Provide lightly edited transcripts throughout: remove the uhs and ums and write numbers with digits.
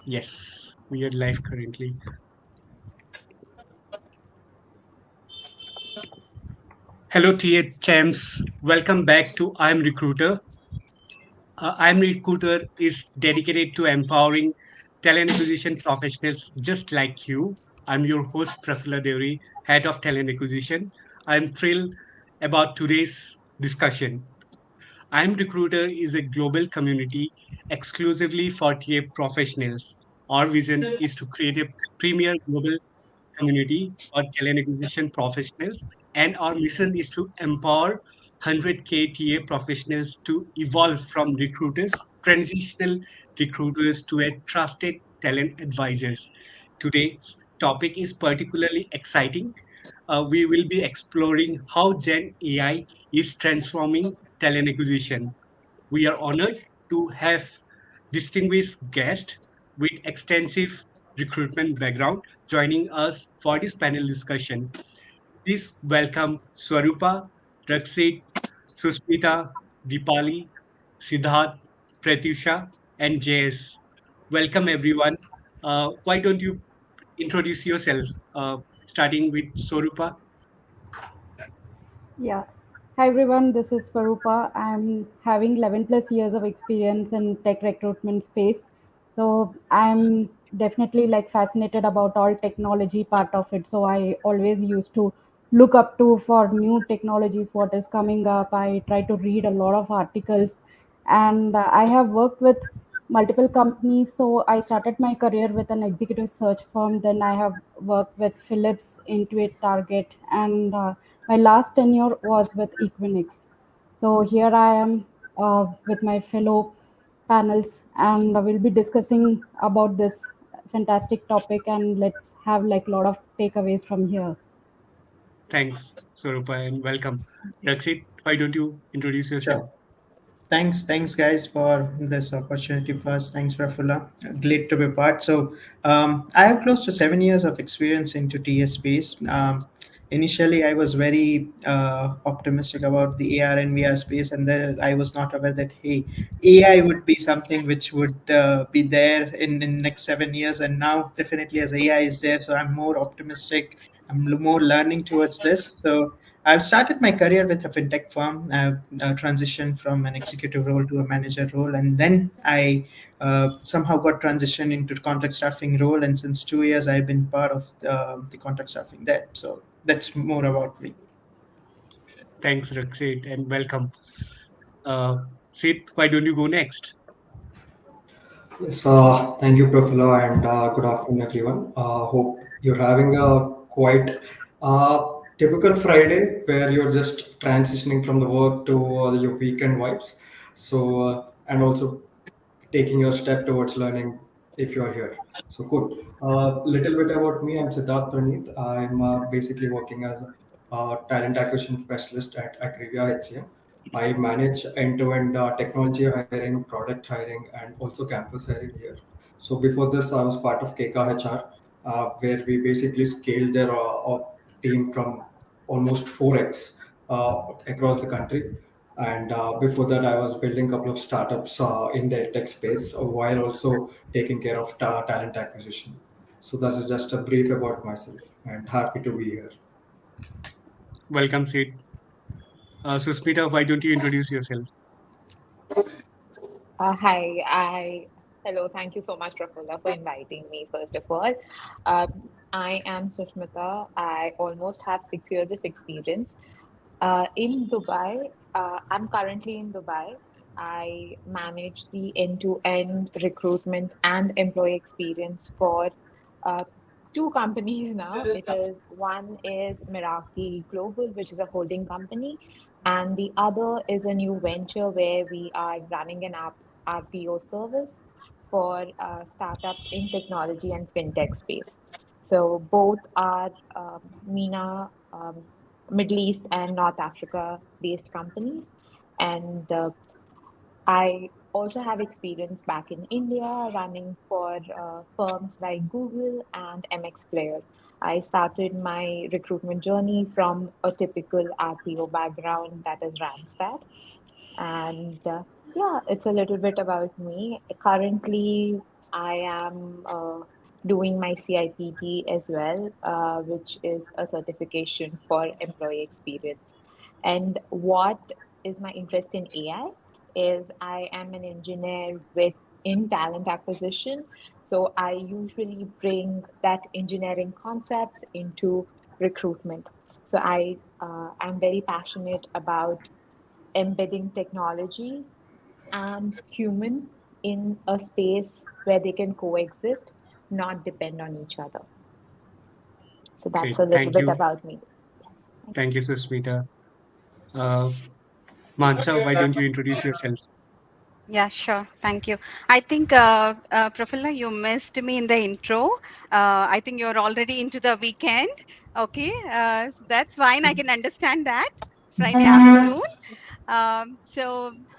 Yes, we are live currently. Hello, TA champs. Welcome back to I'm Recruiter. I'm Recruiter is dedicated to empowering talent acquisition professionals just like you. I'm your host, Prafula Deori, Head of Talent Acquisition. I'm thrilled about today's discussion. I'm Recruiter is a global community exclusively for TA professionals. Our vision is to create a premier global community or talent acquisition professionals, and our mission is to empower 100K TA professionals to evolve from recruiters, transitional recruiters to a trusted talent advisors. Today's topic is particularly exciting. We will be exploring how Gen AI is transforming talent acquisition. We are honored to have distinguished guest with extensive recruitment background joining us for this panel discussion. Please welcome Swarupa, Raksit, Susmita, Dipali, Siddharth, Pratyusha, and JS. Welcome everyone. Why don't you introduce yourself, starting with Swarupa? Yeah. Hi everyone, this is Farupa. I'm having 11 plus years of experience in tech recruitment space. So I'm definitely like fascinated about all technology part of it. So I always used to look up to for new technologies, what is coming up. I try to read a lot of articles and I have worked with multiple companies. So I started my career with an executive search firm. Then I have worked with Philips, Intuit, Target, and my last tenure was with Equinix. So here I am with my fellow panels, and we'll be discussing about this fantastic topic. And let's have like a lot of takeaways from here. Thanks, Swarupa, and welcome. Raksit, why don't you introduce yourself? Sure. Thanks, guys, for this opportunity. First, thanks, Rafula. Glad to be part. I have close to 7 years of experience into TS space. Initially, I was very optimistic about the AR and VR space, and then I was not aware that AI would be something which would be there in next 7 years. And now, definitely, as AI is there, so I'm more optimistic. More learning towards this. So I've started my career with a fintech firm. I've transitioned from an executive role to a manager role, and then I somehow got transitioned into contract staffing role. And since 2 years, I've been part of the contract staffing there. So that's more about me. Thanks, Raksit, and welcome. Uh, Sid, why don't you go next? Yes, thank you, Profilo, and good afternoon, everyone. Hope you're having a quite typical Friday where you're just transitioning from the work to your weekend vibes. And also taking your step towards learning if you're here. So, cool. Little bit about me. I'm Siddharth Praneeth. I'm basically working as a talent acquisition specialist at Acrivia HCM. I manage end-to-end technology hiring, product hiring, and also campus hiring here. So before this, I was part of KK HR, where we basically scaled their team from almost 4x across the country. And before that, I was building a couple of startups in the tech space while also taking care of talent acquisition. So that's just a brief about myself, and happy to be here. Welcome, Sid. Susmita, why don't you introduce yourself? Hi, hello. Thank you so much, Prafulla, for inviting me. First of all, I am Sushmita. I almost have 6 years of experience in Dubai. I'm currently in Dubai. I manage the end-to-end recruitment and employee experience for uh, two companies now. It is one is Meraki Global, which is a holding company, and the other is a new venture where we are running an app RPO service for startups in technology and fintech space. So both are MENA, Middle East, and North Africa based companies. And I also have experience back in India running for firms like Google and MX Player. I started my recruitment journey from a typical RPO background, that is Randstad. And yeah, it's a little bit about me. Currently, I am doing my CIPT as well, which is a certification for employee experience. And what is my interest in AI is I am an engineer with in talent acquisition. So I usually bring that engineering concepts into recruitment. So I'm very passionate about embedding technology and human in a space where they can coexist, not depend on each other. So that's Great. a little Thank bit you. about me. Yes, thank you. Thank you, Susmita. Uh, Mansa, why don't you introduce yourself? Yeah, sure. Thank you. I think, Prafulla, you missed me in the intro. I think you're already into the weekend. Okay, that's fine. I can understand that. Friday afternoon.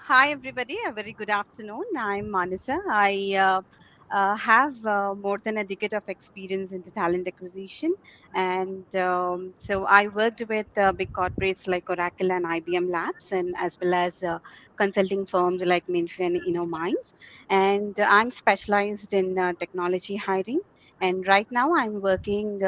Hi everybody, a very good afternoon. I'm Manasa. I have more than a decade of experience into talent acquisition, and so I worked with big corporates like Oracle and IBM Labs, and as well as consulting firms like Minfi and InnoMinds. And I'm specialized in technology hiring. And right now, I'm working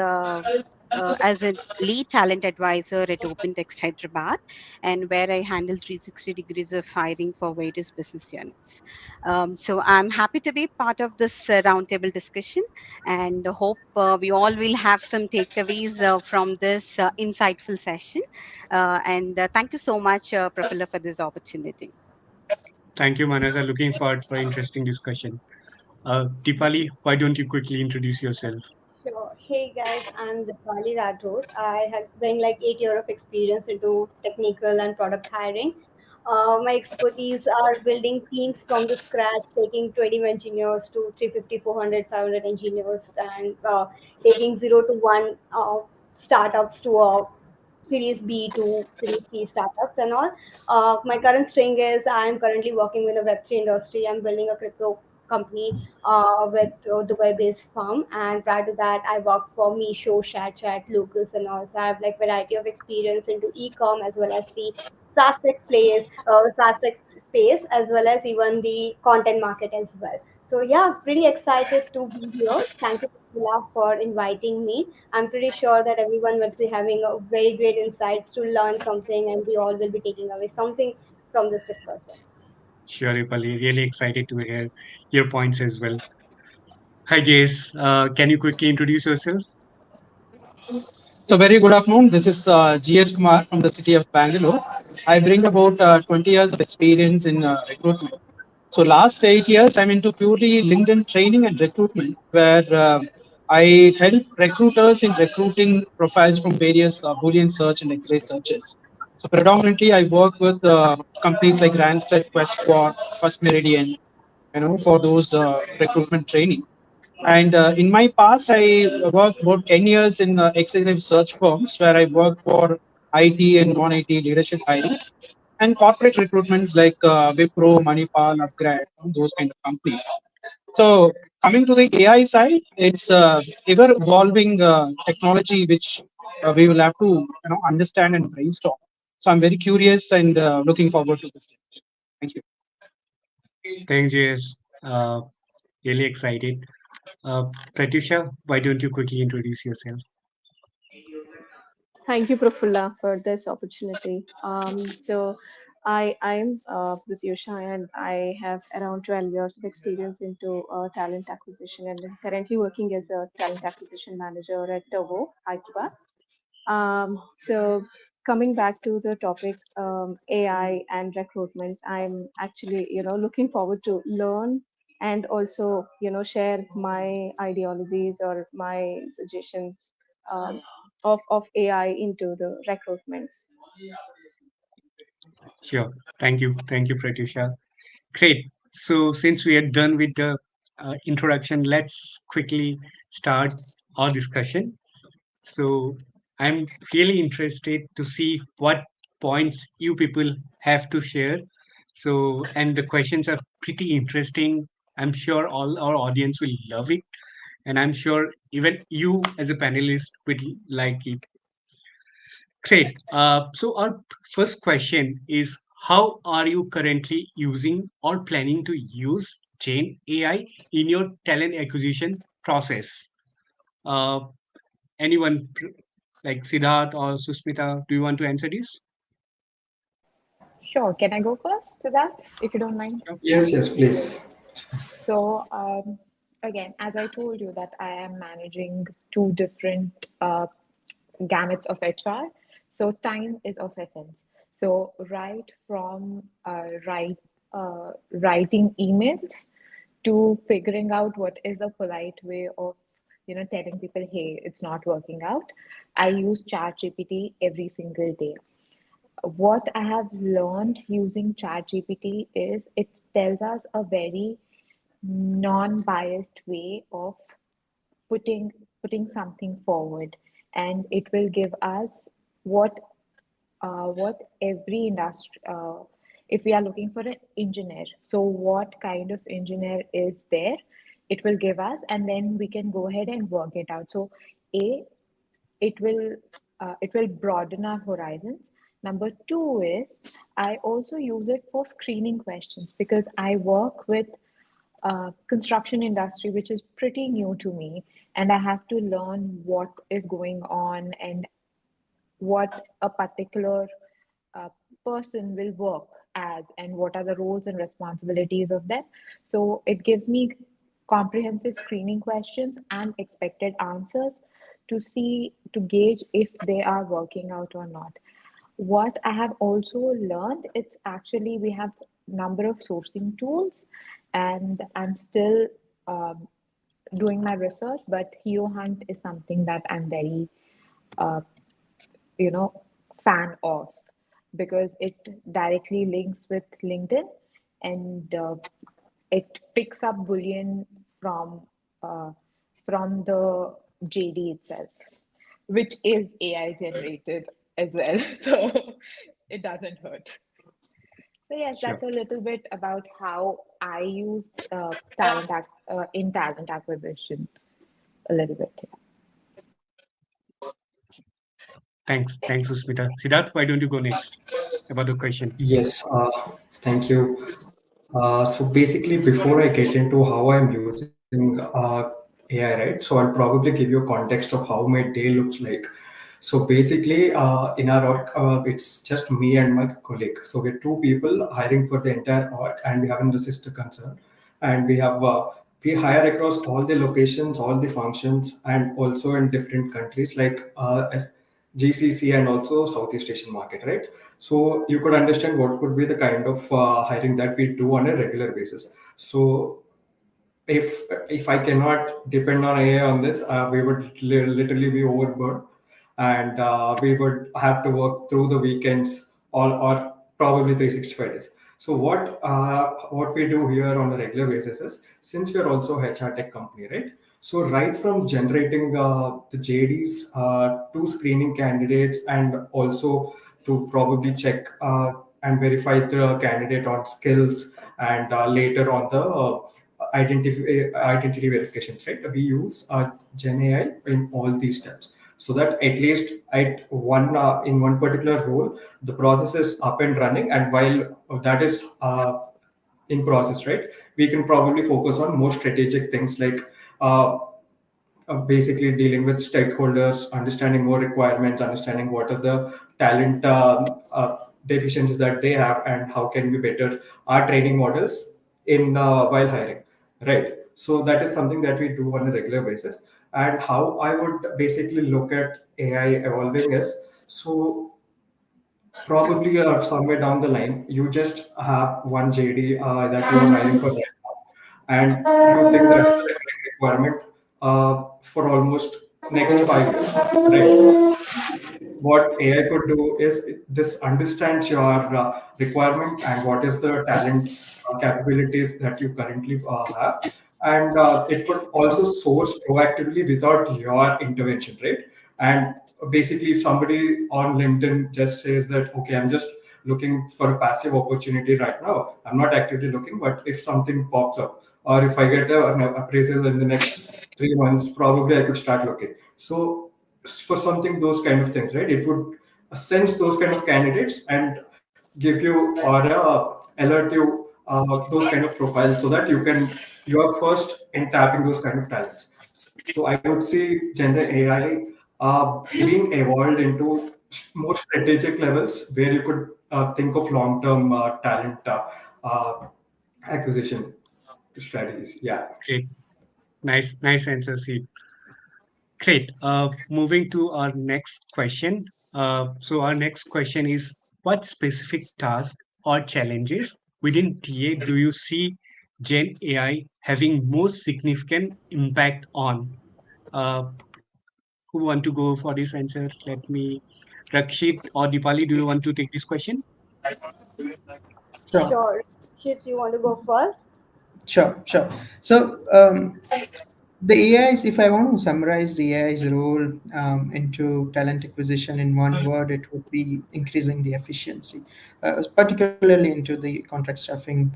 as a lead talent advisor at OpenText Hyderabad, and where I handle 360 degrees of hiring for various business units. So I'm happy to be part of this roundtable discussion, and hope we all will have some takeaways from this insightful session. And thank you so much, Prafula, for this opportunity. Thank you, Manasa. Looking forward for interesting discussion. Dipali, why don't you quickly introduce yourself? Sure. Hey guys, I'm Dipali Rathod. I have bring like 8 years of experience into technical and product hiring. My expertise are building teams from the scratch, taking 20 engineers to 350, 400, 500 engineers, and taking 0 to 1 startups to Series B to Series C startups and all. My current string is I'm currently working with the Web3 industry. I'm building a crypto company with Dubai-based firm, and prior to that, I worked for Meesho, ShareChat, Lucas, and also I have like variety of experience into e-com as well as the SaaS tech space as well as even the content market as well. So yeah, pretty excited to be here. Thank you, Priscilla, for inviting me. I'm pretty sure that everyone will be having a very great insights to learn something, and we all will be taking away something from this discussion. Sure, Dipali. Really excited to hear your points as well. Hi, Jace. Can you quickly introduce yourself? So very good afternoon. This is GS Kumar from the city of Bangalore. I bring about 20 years of experience in recruitment. So last 8 years, I'm into purely LinkedIn training and recruitment, where I help recruiters in recruiting profiles from various Boolean search and X-ray searches. So predominantly, I work with companies like Randstad, Questquad, First Meridian, for those recruitment training. And in my past, I worked about 10 years in executive search firms where I worked for IT and non-IT leadership hiring and corporate recruitments like Wipro, Manipal, Upgrade, those kind of companies. So coming to the AI side, it's ever evolving technology which we will have to understand and brainstorm. So I'm very curious and looking forward to this. Thank you. Thanks, Jace. Really excited. Pratyusha, why don't you quickly introduce yourself? Thank you, Prafulla, for this opportunity. I'm Pratyusha, and I have around 12 years of experience into talent acquisition, and I'm currently working as a talent acquisition manager at Togo, Hyderabad. So coming back to the topic, AI and recruitments, I'm actually, looking forward to learn and also, share my ideologies or my suggestions of AI into the recruitments. Sure. Thank you. Thank you, Pratyusha. Great. So, since we are done with the introduction, let's quickly start our discussion. So, I'm really interested to see what points you people have to share. So, and the questions are pretty interesting. I'm sure all our audience will love it. And I'm sure even you as a panelist would like it. Great. So our first question is, how are you currently using or planning to use chain AI in your talent acquisition process? Uh, anyone like Siddharth or Susmita, do you want to answer this? Sure. Can I go first to that, if you don't mind? Sure. Yes, yes, please. So, again, as I told you, that I am managing two different gamuts of HR. So, time is of essence. So, right from writing emails to figuring out what is a polite way of telling people, hey, it's not working out. I use ChatGPT every single day. What I have learned using ChatGPT is it tells us a very non-biased way of putting putting something forward, and it will give us what what every industry. If we are looking for an engineer, so what kind of engineer is there? It will give us, and then we can go ahead and work it out. So, a it will it will broaden our horizons. Number two is I also use it for screening questions because I work with construction industry, which is pretty new to me, and I have to learn what is going on and what a particular uh, person will work as and what are the roles and responsibilities of them. So it gives me comprehensive screening questions and expected answers to see to gauge if they are working out or not. What I have also learned, it's actually we have number of sourcing tools, and I'm still doing my research, but Hero Hunt is something that I'm very uh, you know fan of because it directly links with LinkedIn, and it picks up Boolean from uh, the JD itself, which is AI generated as well. So it doesn't hurt. So yes, Sure. that's a little bit about how I use in talent acquisition a little bit. Yeah. Thanks, Susmita. Siddharth, why don't you go next about the question? Yes, thank you. So basically, before I get into how I'm using AI, right? So I'll probably give you a context of how my day looks like. So basically, in our org, it's just me and my colleague. So we're two people hiring for the entire org, and we have an sister concern, and we hire across all the locations, all the functions, and also in different countries like GCC and also Southeast Asian market, right? So you could understand what could be the kind of hiring that we do on a regular basis. So if I cannot depend on AI on this, we would literally be overburdened, and we would have to work through the weekends or probably 365 days. So what we do here on a regular basis is, since we're also HR tech company, right? So right from generating the JDs to screening candidates and also to probably check and verify the candidate on skills and later on the identity verifications, right? We use Gen AI in all these steps, so that at least at one in one particular role, the process is up and running. And while that is in process, right, we can probably focus on more strategic things like uh, basically dealing with stakeholders, understanding more requirements, understanding what are the talent deficiencies that they have, and how can we better our training models in while hiring, right? So that is something that we do on a regular basis. And how I would basically look at AI evolving is, so probably somewhere down the line, you just have one JD that you are hiring for right now, and you think that is a recurring requirement for almost next 5 years, right? What AI could do is this understands your requirement and what is the talent capabilities that you currently have, and it could also source proactively without your intervention, right? And basically, if somebody on LinkedIn just says that, okay, I'm just looking for a passive opportunity right now, I'm not actively looking, but if something pops up, or if I get an appraisal in the next 3 months, probably I could start looking. So for something, those kind of things, right? It would sense those kind of candidates and give you or alert you those kind of profiles, so that you are first in tapping those kind of talents. So I would see Gen AI being evolved into more strategic levels where you could think of long-term talent uh, acquisition strategies. Yeah. Great. Nice answer, Sid. Great. Moving to our next question. So our next question is, what specific task or challenges within TA do you see Gen AI having most significant impact on? Uh, who want to go for this answer? Let me, Rakshit or Dipali, do you want to take this question? Sure. Sure. Shit, you want to go first? Sure. So the AI's, if I want to summarize the AI's role into talent acquisition in one word, it would be increasing the efficiency, particularly into the contract staffing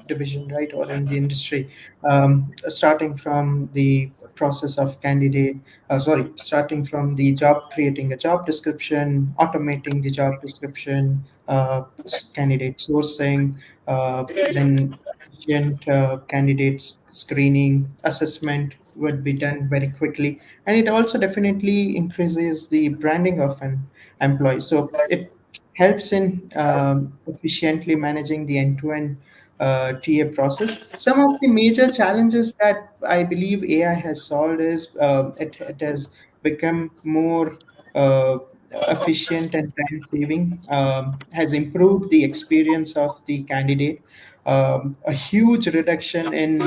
division, right, or in the industry, starting from the process of starting from the job, creating a job description, automating the job description, candidate sourcing, then efficient candidates screening assessment would be done very quickly, and it also definitely increases the branding of an employee, so it helps in efficiently managing the end-to-end TA process. Some of the major challenges that I believe AI has solved is it has become more efficient and time saving, has improved the experience of the candidate, a huge reduction in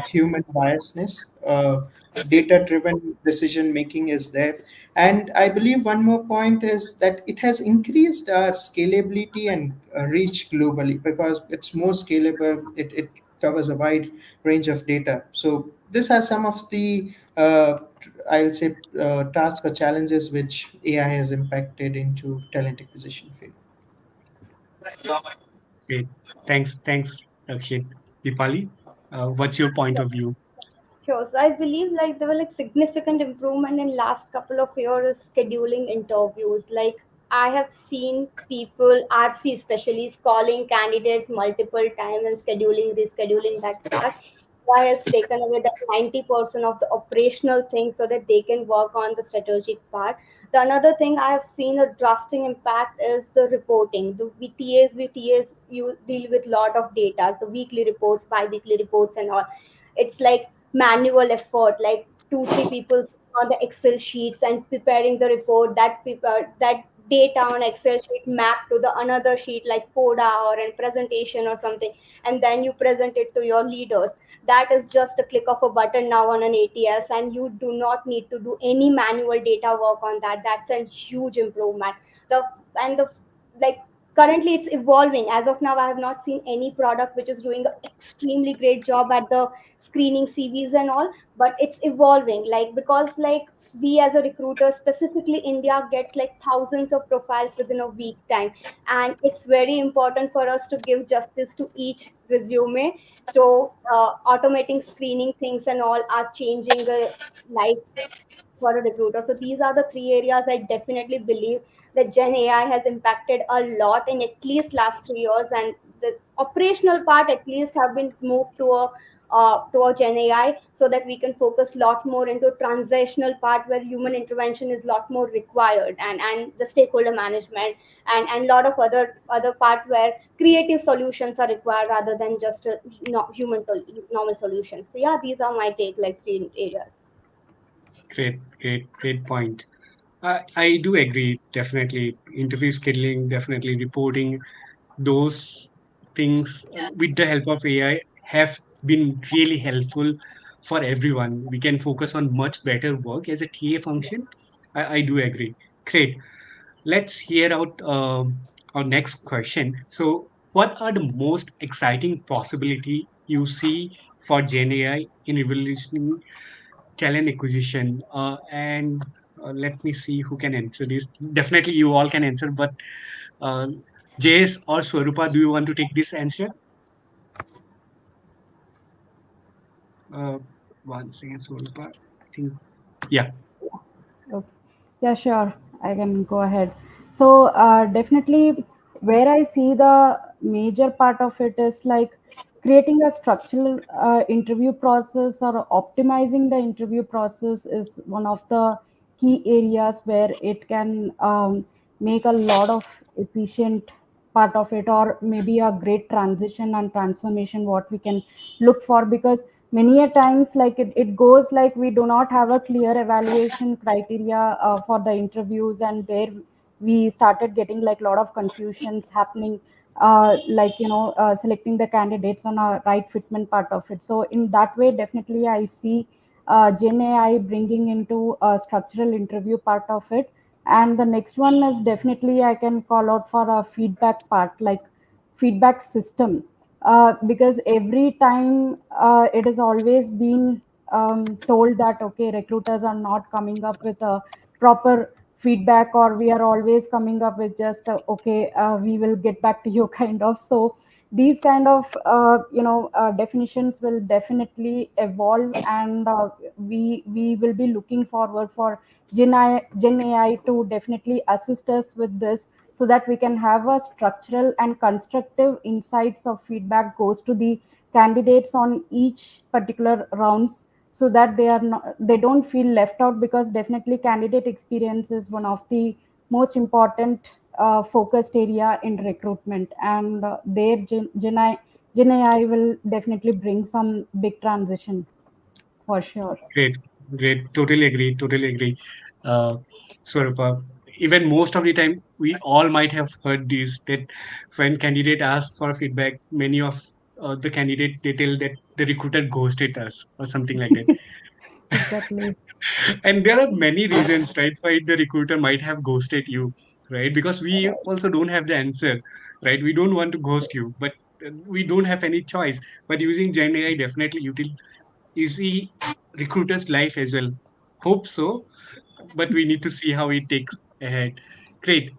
human biasness. Data driven decision making is there. And I believe one more point is that it has increased our scalability and reach globally because it's more scalable. It covers a wide range of data. So this has some of the I'll say tasks or challenges which AI has impacted into talent acquisition field. Great. Thanks, Rakshit. Dipali, what's your point of view? Sure. So I believe like there were like significant improvement in last couple of years scheduling interviews. Like I have seen people, RC especially, is calling candidates multiple times and rescheduling that part. AI has taken away the 90% of the operational things so that they can work on the strategic part. The another thing I have seen a drastic impact is the reporting. The VTAs, you deal with lot of data, the weekly reports, bi-weekly reports and all. It's like manual effort, like 2 3 people on the Excel sheets and preparing the report, that data on Excel sheet mapped to the another sheet like coda or a presentation or something, and then you present it to your leaders. That is just a click of a button now on an ATS, and you do not need to do any manual data work on that. That's a huge improvement. The and the like currently it's evolving. As of now I have not seen any product which is doing an extremely great job at the screening CVs and all, but it's evolving, like because like we as a recruiter, specifically India, gets like thousands of profiles within a week time, and it's very important for us to give justice to each resume. So automating screening things and all are changing the life for a recruiter. So these are the 3 areas I definitely believe that Gen AI has impacted a lot in at least last 3 years, and the operational part at least have been moved to a Gen AI, so that we can focus a lot more into transactional part where human intervention is a lot more required, and the stakeholder management, and lot of other part where creative solutions are required rather than just a normal solutions. So yeah, these are my take, like 3 areas. Great point. I do agree, definitely. Interview scheduling, definitely reporting, those things with the help of AI have been really helpful for everyone. We can focus on much better work as a TA function. I do agree. Great. Let's hear out our next question. So, what are the most exciting possibility you see for Gen AI in revolutioning talent acquisition? And let me see who can answer this. Definitely, you all can answer, but uh, Jace or Swarupa, do you want to take this answer? Uh, One second, Swarupa. I think, yeah, Okay. Yeah, sure. I can go ahead. So, definitely, where I see the major part of it is like creating a structural interview process or optimizing the interview process is one of the key areas where it can make a lot of efficient part of it, or maybe a great transition and transformation what we can look for. Because many a times like it goes like we do not have a clear evaluation criteria for the interviews, and there we started getting like a lot of confusions happening, like selecting the candidates on a right fitment part of it. So in that way definitely I see gen ai bringing into a structural interview part of it. And the next one is definitely I can call out for a feedback part, like feedback system, because every time it is always being told that okay, recruiters are not coming up with a proper feedback, or we are always coming up with just okay, we will get back to you kind of. So these kind of definitions will definitely evolve, and we will be looking forward for gen ai to definitely assist us with this, so that we can have a structural and constructive insights of feedback goes to the candidates on each particular rounds, so that they are not, they don't feel left out. Because definitely candidate experience is one of the most important focused area in recruitment, and there gen ai will definitely bring some big transition for sure. Great, great. Totally agree. Totally agree. Uh, Swarupa, even most of the time, we all might have heard this that when candidate asks for feedback, many of the candidate they tell that the recruiter ghosted us or something like that. Exactly. And there are many reasons, right, why the recruiter might have ghosted you, right? Because we also don't have the answer, right? We don't want to ghost you, but we don't have any choice. But using Gen AI definitely easy recruiter's life as well. Hope so, but we need to see how it takes ahead. Great.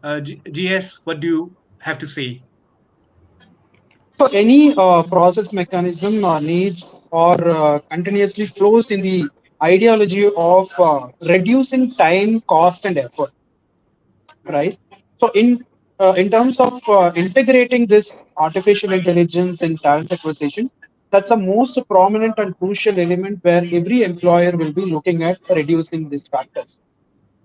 GS, what do you have to say? So any process mechanism needs or continuously flows in the ideology of reducing time, cost, and effort, right? So in terms of integrating this artificial intelligence in talent acquisition, that's the most prominent and crucial element where every employer will be looking at reducing these factors.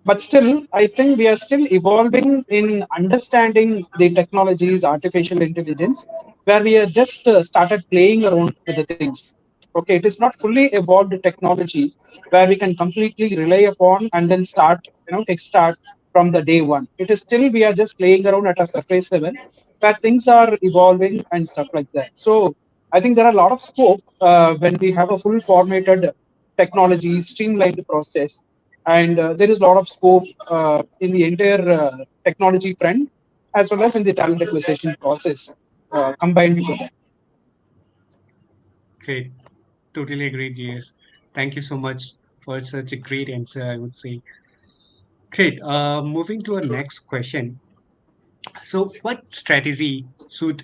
But still, I think we are still evolving in understanding the technologies, artificial intelligence, where we have just started playing around with the things. Okay, it is not fully evolved technology where we can completely rely upon and then start, kickstart from the day one. It is still we are just playing around at a surface level where things are evolving and stuff like that. So I think there are a lot of scope when we have a full formatted technology, streamlined process, and there is a lot of scope in the entire technology front as well as in the talent acquisition process combined with that. Great. Totally agree, GS. Thank you so much for such a great answer, I would say. Great. Moving to our next question. So, what strategy should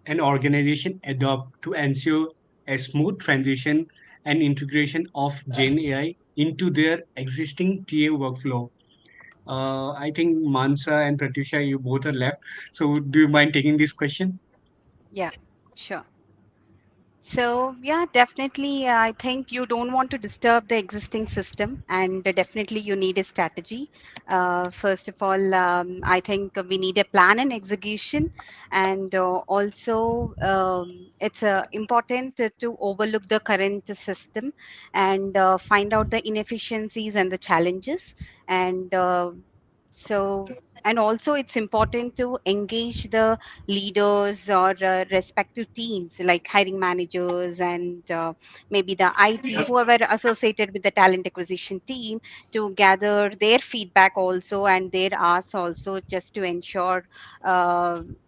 an organization adopt to ensure a smooth transition and integration of Gen AI into their existing TA workflow? I think Mansa and Pratyusha, you both are left. So, do you mind taking this question? Yeah, sure. So, yeah, definitely. I think you don't want to disturb the existing system, and definitely you need a strategy. First of all, I think we need a plan and execution, and also it's important to overlook the current system and find out the inefficiencies and the challenges. And so, and also it's important to engage the leaders or respective teams like hiring managers and maybe the IT, whoever associated with the talent acquisition team, to gather their feedback also and their asks also, just to ensure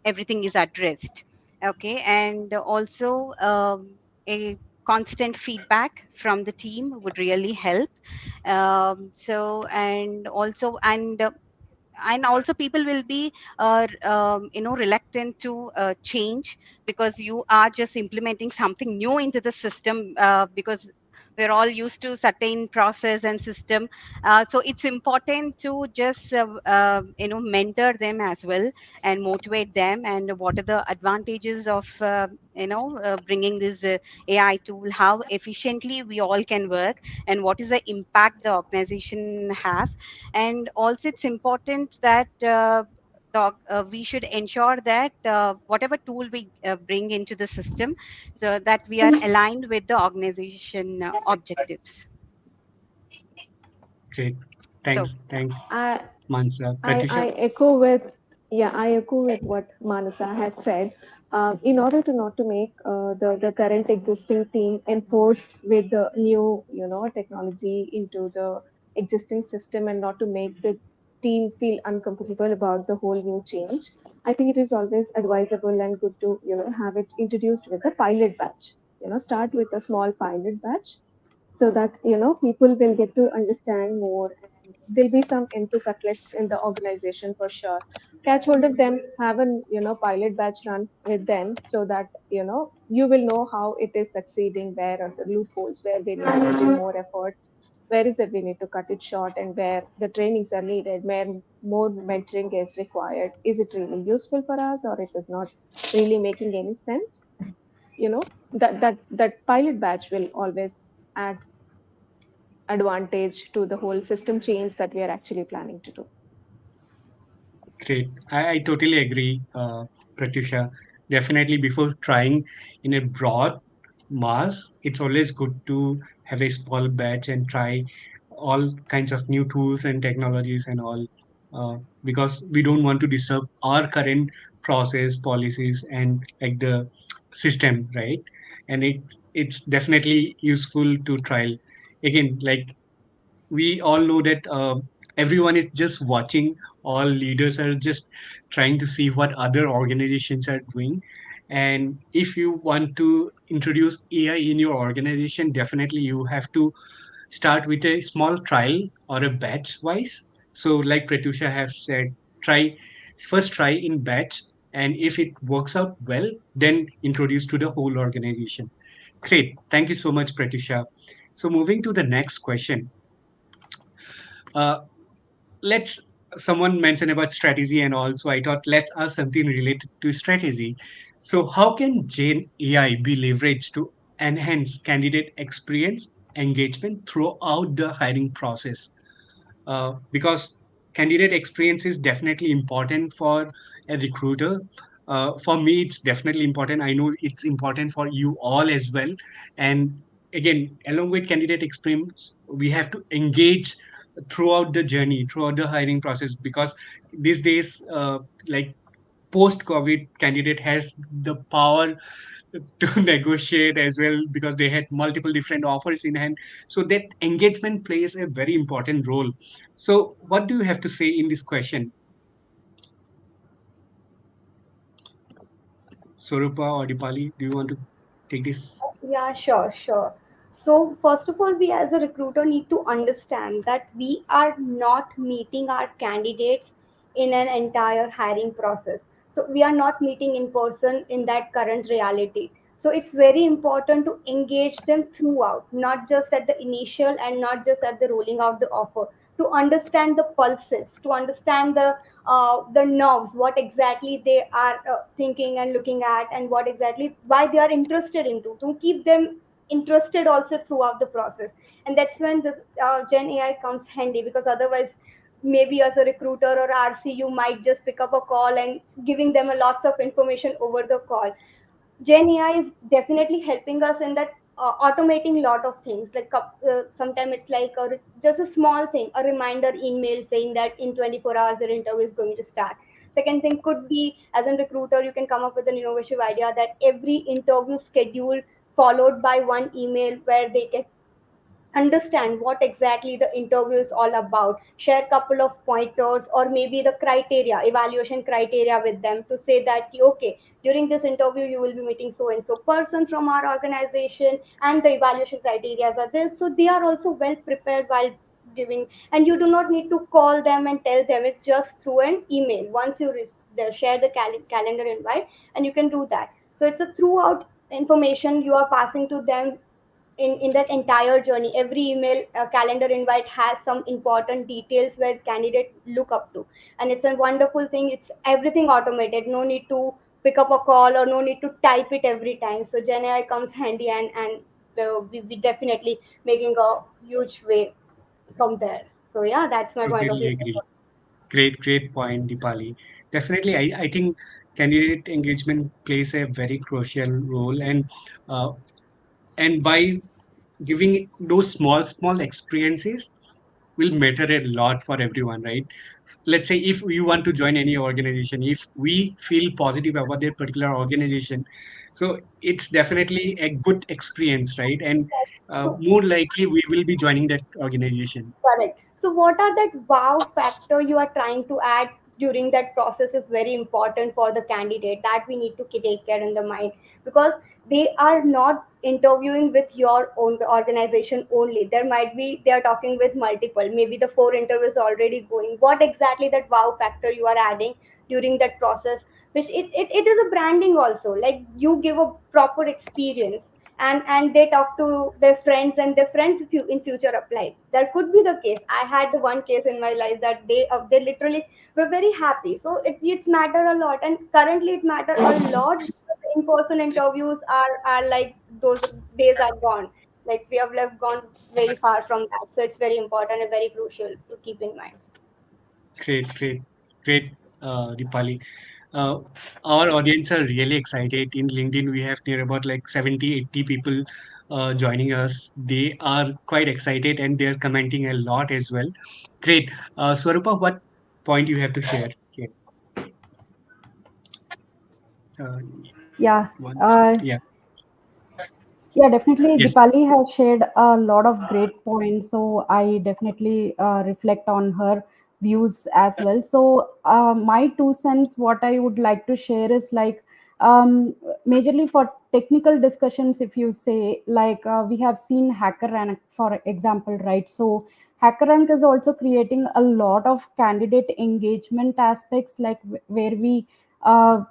everything is addressed. Okay, and also a constant feedback from the team would really help. So and also people will be reluctant to change, because you are just implementing something new into the system, because we're all used to certain process and system. So it's important to just mentor them as well and motivate them, and what are the advantages of bringing this AI tool, how efficiently we all can work, and what is the impact the organization have. And also it's important that we should ensure that whatever tool we bring into the system, so that we are aligned with the organization objectives. Great. So Thanks, I, Mansa. I Pratusha? echo with, yeah, I echo with what Manasa had said. In order to not to make the current existing team enforced with the new, technology into the existing system, and not to make the team feel uncomfortable about the whole new change, I think it is always advisable and good to, have it introduced with a pilot batch. Start with a small pilot batch so that people will get to understand more, and there'll be some into cutlets in the organization for sure. Catch hold of them, have a pilot batch run with them, so that you will know how it is succeeding, where are the loopholes, where we need to put in more efforts, where is it we need to cut it short, and where the trainings are needed, where more mentoring is required. Is it really useful for us, or it is not really making any sense? That pilot batch will always add advantage to the whole system change that we are actually planning to do. Great. I totally agree, Pratusha. Definitely, before trying in a broad mass, it's always good to have a small batch and try all kinds of new tools and technologies and all, because we don't want to disturb our current process, policies, and like the system, right? And it's definitely useful to trial. Again, like we all know that everyone is just watching, all leaders are just trying to see what other organizations are doing. And if you want to introduce AI in your organization, definitely you have to start with a small trial or a batch wise. So like Pratusha have said, try try in batch, and if it works out well, then introduce to the whole organization. Great, thank you so much, Pratusha. So moving to the next question. uh, let's Someone mentioned about strategy, and also I thought let's ask something related to strategy. So how can Gen AI be leveraged to enhance candidate experience engagement throughout the hiring process? Because candidate experience is definitely important for a recruiter. For me, it's definitely important. I know it's important for you all as well. And again, along with candidate experience, we have to engage throughout the journey, throughout the hiring process, because these days, like post COVID, candidate has the power to negotiate as well, because they had multiple different offers in hand. So that engagement plays a very important role. So what do you have to say in this question, Sorupa or Dipali? Do you want to take this? Yeah, sure, sure. So, first of all, we as a recruiter need to understand that we are not meeting our candidates in an entire hiring process. So, we are not meeting in person in that current reality. So, it's very important to engage them throughout, not just at the initial and not just at the rolling out the offer. To understand the pulses, to understand the nerves, what exactly they are thinking and looking at, and what exactly why they are interested into, to keep them interested also throughout the process. And that's when this Gen AI comes handy, because otherwise maybe as a recruiter or RC you might just pick up a call and giving them a lots of information over the call. Gen AI is definitely helping us in that, automating lot of things. Like sometimes it's like just a small thing, a reminder email saying that in 24 hours your interview is going to start. Second thing could be, as a recruiter, you can come up with an innovative idea that every interview schedule followed by one email where they can understand what exactly the interview is all about, share couple of pointers or maybe the criteria, evaluation criteria with them, to say that okay, during this interview you will be meeting so and so person from our organization, and the evaluation criteria are this, so they are also well prepared while giving. And you do not need to call them and tell them, it's just through an email. Once you share the calendar invite, and you can do that. So it's a throughout information you are passing to them in that entire journey. Every email calendar invite has some important details where candidate look up to, and it's a wonderful thing. It's everything automated, no need to pick up a call or no need to type it every time. So Gen AI comes handy, and we definitely making a huge way from there. So yeah, that's my point of Totally view. agree. Great point, Dipali. Definitely, I think candidate engagement plays a very crucial role, uh, and by giving those small experiences will matter a lot for everyone, right? Let's say if you want to join any organization, if we feel positive about that particular organization, so it's definitely a good experience, right? And So more likely we will be joining that organization. correct. So, what are that wow factor you are trying to add during that process is very important for the candidate that we need to take care in the mind, because they are not interviewing with your own organization only. There might be they are talking with multiple. Maybe the four interviews already going. What exactly that wow factor you are adding during that process? Which it is a branding also. Like you give a proper experience, and they talk to their friends, and their friends in future apply. There could be the case. I had one case in my life that they literally were very happy. So it's matter a lot, and currently it matter a lot. In-person interviews are like those days are gone. Like we have left gone very far from that. So it's very important and very crucial to keep in mind. Great, Dipali. Uh, our audience are really excited. In LinkedIn, we have near about like 70, 80 people joining us. They are quite excited and they're commenting a lot as well. Great. Swarupa, what point you have to share here? Uh, Yeah. once, Uh, yeah, Yeah, definitely. yes, Dipali has shared a lot of great points. So I definitely reflect on her views as well. So my 2 cents, what I would like to share is like, majorly for technical discussions, if you say, like we have seen HackerRank, for example, right? So HackerRank is also creating a lot of candidate engagement aspects, like where we uh,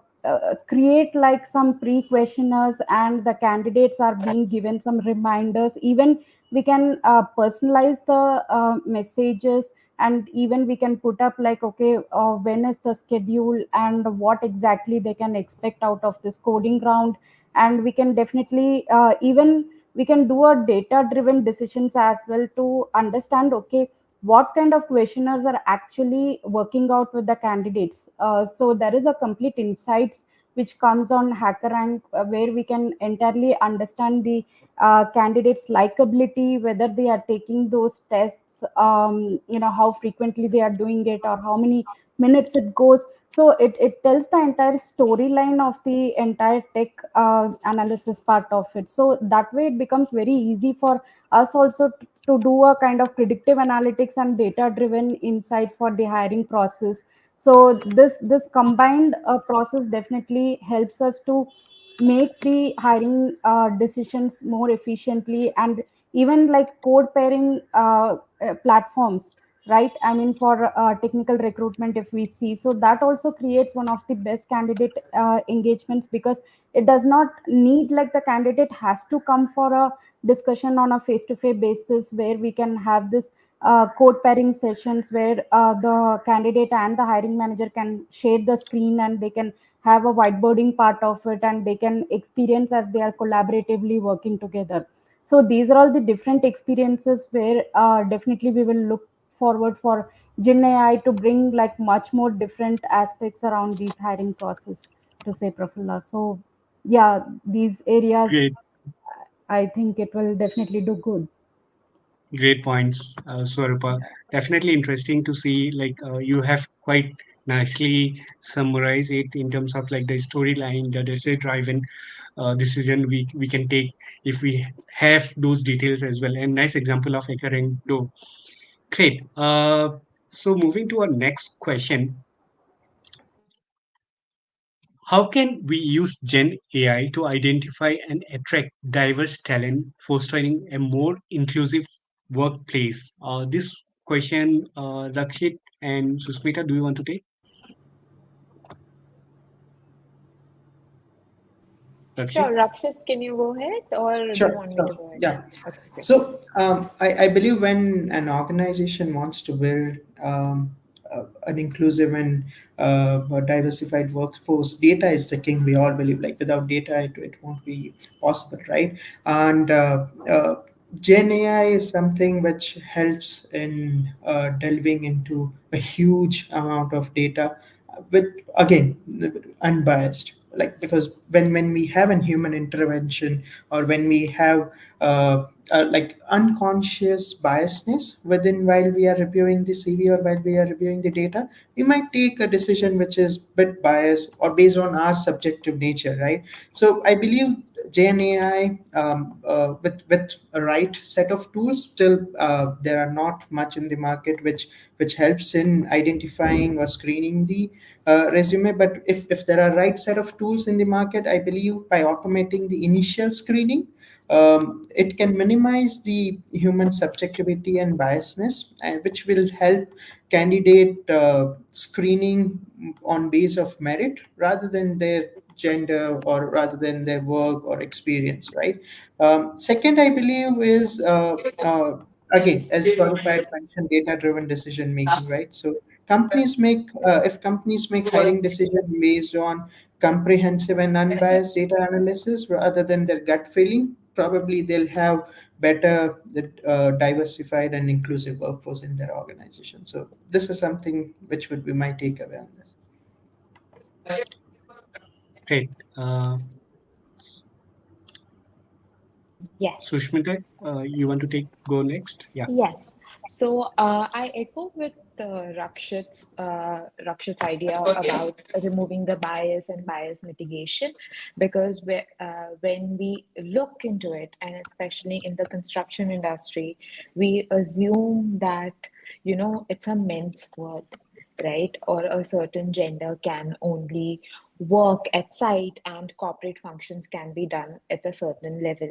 create like some pre-questioners, and the candidates are being given some reminders. Even we can personalize the messages, and even we can put up like, okay, when is the schedule and what exactly they can expect out of this coding round. And we can definitely even we can do a data driven decisions as well to understand, okay, what kind of questionnaires are actually working out with the candidates. So there is a complete insights which comes on HackerRank, where we can entirely understand the candidates' likability, whether they are taking those tests, how frequently they are doing it, or how many minutes it goes. So it tells the entire storyline of the entire tech analysis part of it. So that way it becomes very easy for us also to do a kind of predictive analytics and data driven insights for the hiring process. So this combined process definitely helps us to make the hiring decisions more efficiently. And even like code pairing platforms, right? I mean, for technical recruitment, if we see, so that also creates one of the best candidate engagements, because it does not need like the candidate has to come for a discussion on a face to face basis, where we can have this code pairing sessions where the candidate and the hiring manager can share the screen, and they can have a whiteboarding part of it, and they can experience as they are collaboratively working together. So these are all the different experiences where definitely we will look forward for Gen AI to bring like much more different aspects around these hiring process, to say, Prafula. So yeah, these areas, great, I think it will definitely do good. great points, Swarupa. Definitely interesting to see, like, you have quite nicely summarized it in terms of like the storyline, the data-driven decision we can take if we have those details as well. And nice example of occurring though. Great. So moving to our next question, how can we use Gen AI to identify and attract diverse talent, fostering a more inclusive workplace? This question, Rakshit and Susmita, do you want to take? Sure, Rakshit? Rakshit, can you go ahead, or do you Sure, want me to sure. go ahead? Yeah. Okay, great. So I believe when an organization wants to build an inclusive and a diversified workforce, data is the king. We all believe, like without data, it won't be possible, right? And Gen AI is something which helps in delving into a huge amount of data, with again unbiased. Like because when we have a human intervention, or when we have like unconscious biasness within while we are reviewing the CV, or while we are reviewing the data, we might take a decision which is bit biased or based on our subjective nature, right? So I believe JNAI, with a right set of tools, still there are not much in the market which helps in identifying or screening the resume. But if there are right set of tools in the market, I believe by automating the initial screening, it can minimize the human subjectivity and biasness, and which will help candidate screening on base of merit rather than their gender, or rather than their work or experience, right? Second, I believe is again, as Swarup had mentioned, data driven decision making, right? So companies make if companies make hiring decision based on comprehensive and unbiased data analysis rather than their gut feeling, probably they'll have better diversified and inclusive workforce in their organization. So this is something which would be my takeaway on this. Great. Yes. Sushmita, you want to take go next? Yeah. Yes. So I echo with Rakshit's idea about removing the bias and bias mitigation, because when we look into it, and especially in the construction industry, we assume that, it's a men's world, right? Or a certain gender can only work at site, and corporate functions can be done at a certain level.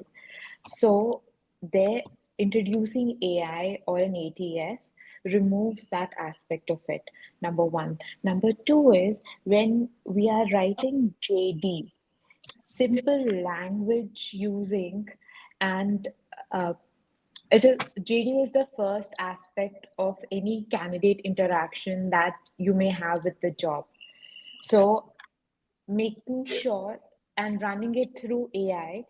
So there, introducing AI or an ATS removes that aspect of it. Number one. Number two is when we are writing JD, simple language using, and uh, JD is the first aspect of any candidate interaction that you may have with the job. So making sure and running it through AI,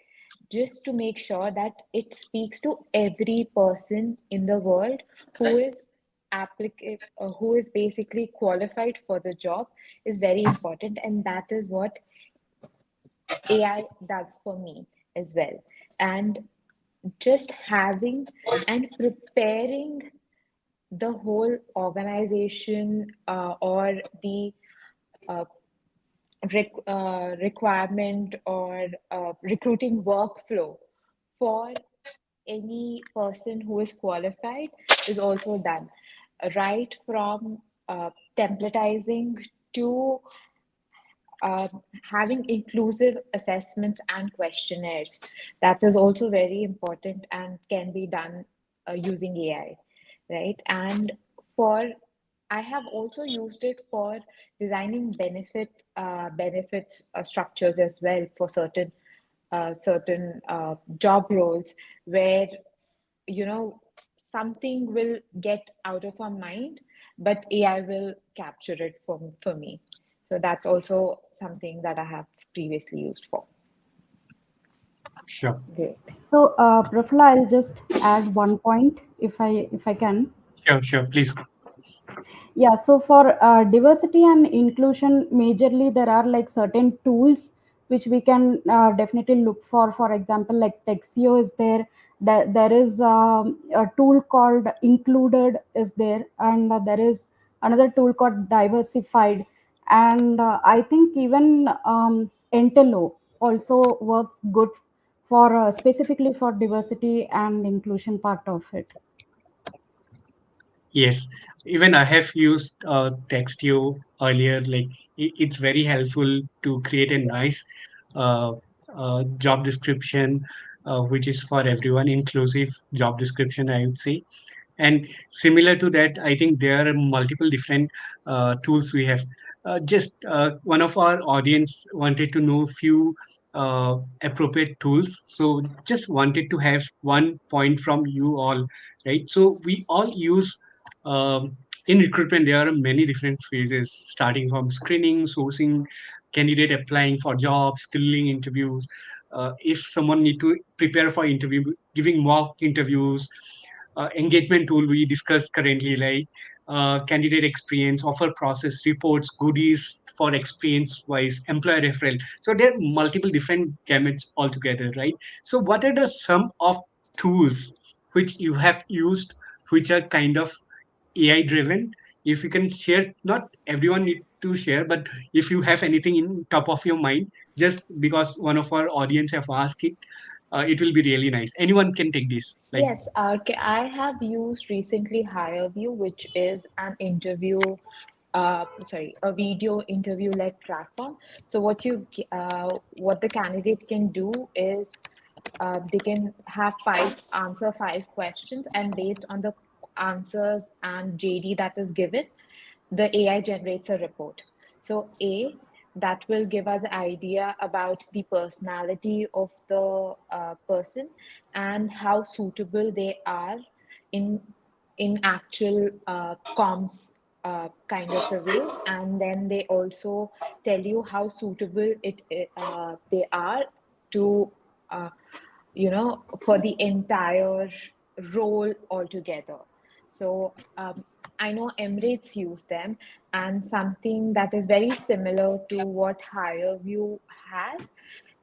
just to make sure that it speaks to every person in the world who is who is basically qualified for the job, is very important, and that is what AI does for me as well. And just having and preparing the whole organization, or the uh, requirement, or recruiting workflow for any person who is qualified is also done, right from templatizing to uh, having inclusive assessments and questionnaires. That is also very important and can be done using AI, right? And for I have also used it for designing benefits structures as well for certain job roles, where something will get out of our mind, but AI will capture it for me. So that's also something that I have previously used for. Sure. Great. So, Prafula, I'll just add one point if I can. Sure. Sure. Please. Yeah, so for diversity and inclusion, majorly there are like certain tools which we can definitely look for. For example, like Texio is there. There is a tool called Included is there, and there is another tool called Diversified. And I think even Entelo also works good for specifically for diversity and inclusion part of it. Yes, even I have used Textio earlier. Like it's very helpful to create a nice uh, job description, which is for everyone, inclusive job description, I would say. And similar to that, I think there are multiple different tools we have. Just one of our audience wanted to know few appropriate tools. So just wanted to have one point from you all, right? So we all use in recruitment there are many different phases, starting from screening, sourcing, candidate applying for jobs, skilling interviews. If someone need to prepare for interview, giving mock interviews, engagement tool we discussed currently, like candidate experience, offer process, reports, goodies for experience wise, employer referral. So there are multiple different gamuts altogether, right? So what are the some of tools which you have used, which are kind of AI driven? If you can share, not everyone need to share, but if you have anything in top of your mind, just because one of our audience have asked it, it will be really nice. Anyone can take this. Like, Yes, I have used recently HireVue, which is an interview, a video interview-like platform. So what the candidate can do is they can answer five questions, and based on the answers and JD that is given, the AI generates a report. So that will give us an idea about the personality of the person and how suitable they are in actual comms kind of a way. And then they also tell you how suitable they are to uh, for the entire role altogether. So I know Emirates use them, and something that is very similar to what HireVue has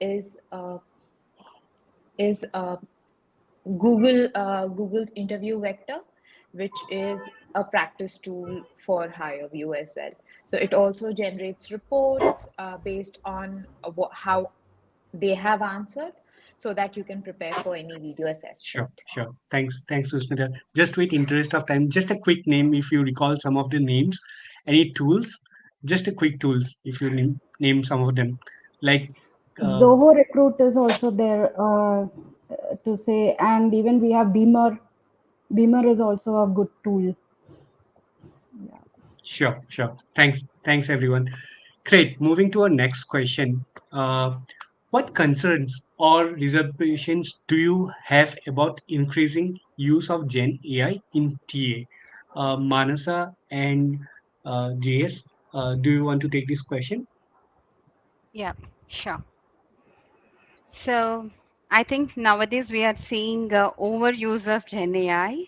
is is Google's Interview Vector, which is a practice tool for HireVue as well. So it also generates reports based on how they have answered, so that you can prepare for any video sure, assessment. sure. Thanks, Susmita. Just with interest of time, just a quick name if you recall some of the names, any tools, just a quick tools if you name some of them, like uh, Zoho Recruit is also there to say, and even we have Beamer. Beamer is also a good tool. sure, sure. Thanks everyone. Great. Moving to our next question. What concerns or reservations do you have about increasing use of Gen AI in TA? Manasa and JS, do you want to take this question? Yeah, sure. So I think nowadays we are seeing overuse of Gen AI.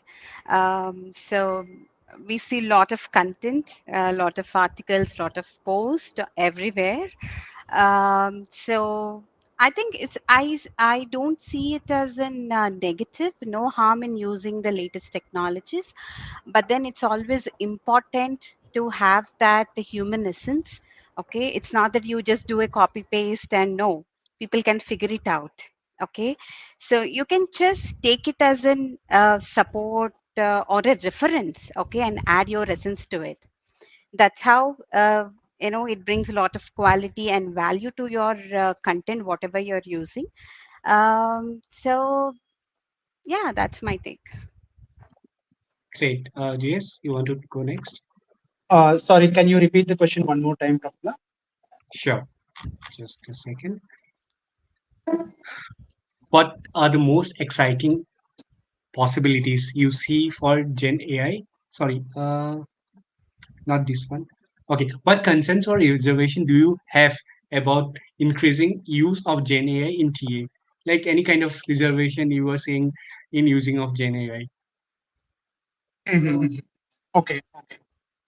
So we see a lot of content, a lot of articles, lot of posts everywhere. So I think I don't see it as a negative. No harm in using the latest technologies, but then it's always important to have that human essence. Okay, it's not that you just do a copy paste and no, people can figure it out. Okay, so you can just take it as an support or a reference. Okay, and add your essence to it. That's how it brings a lot of quality and value to your content, whatever you're using. So yeah, that's my take. Great. JS, you want to go next? Sorry, can you repeat the question one more time, Prafula? Sure. Just a second. What are the most exciting possibilities you see for Gen AI? Sorry, not this one. Okay, what concerns or reservation do you have about increasing use of Gen AI in TA? Like any kind of reservation you were saying in using of Gen AI? Mhm. Okay.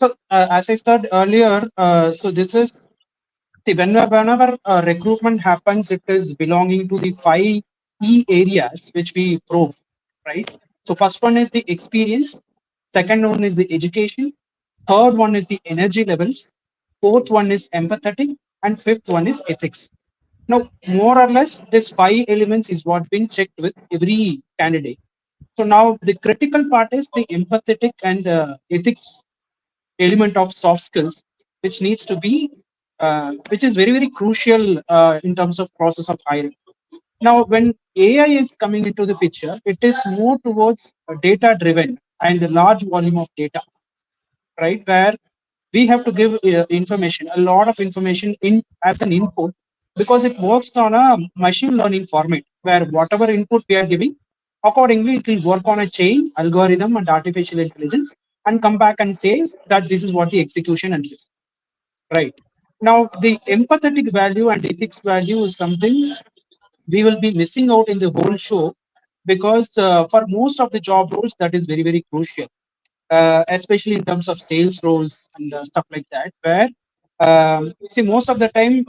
So as I said earlier, so this is whenever recruitment happens, it is belonging to the 5 E areas which we probe, right? So first one is the experience, second one is the education, third one is the energy levels, fourth one is empathetic, and fifth one is ethics. Now, more or less, this 5 elements is what been checked with every candidate. So now the critical part is the empathetic and ethics element of soft skills, which needs to be, which is very, very crucial in terms of process of hiring. Now, when AI is coming into the picture, it is more towards data driven and a large volume of data, right? Where we have to give information, a lot of information in as an input, because it works on a machine learning format where whatever input we are giving, accordingly it will work on a chain, algorithm, and artificial intelligence, and come back and say that this is what the execution and result. Right. Now, the empathetic value and ethics value is something we will be missing out in the whole show because for most of the job roles, that is very, very crucial, especially in terms of sales roles and stuff like that, where see, most of the time,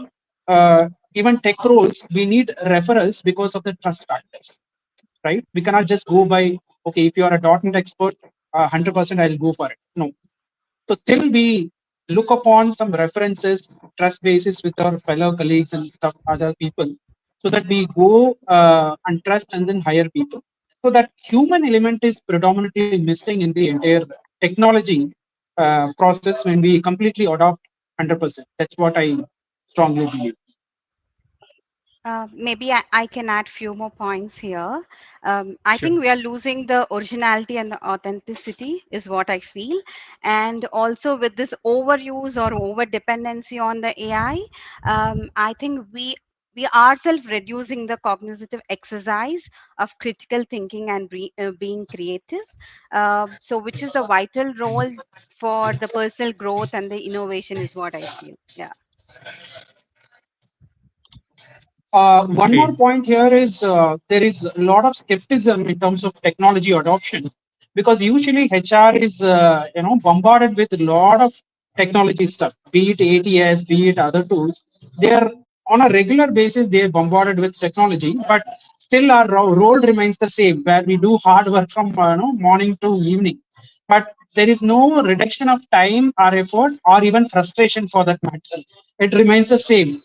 even tech roles, we need referrals because of the trust factors, right? We cannot just go by, okay, if you are a .NET expert, 100% I'll go for it. No, so still we look upon some references, trust basis with our fellow colleagues and stuff, other people, so that we go and trust and then hire people. So that human element is predominantly missing in the entire technology process when we completely adopt 100%. That's what I strongly believe. Maybe I can add few more points here. I Sure. think we are losing the originality and the authenticity is what I feel. And also with this overuse or over dependency on the AI, I think we ourselves reducing the cognitive exercise of critical thinking and being creative. So which is the vital role for the personal growth and the innovation is what I feel. Yeah. One Great. more point here is there is a lot of skepticism in terms of technology adoption because usually HR is bombarded with a lot of technology stuff, be it ATS, be it other tools. They are on a regular basis they are bombarded with technology, but still our role remains the same, where we do hard work from morning to evening. But there is no reduction of time or effort or even frustration for that matter. It remains the same,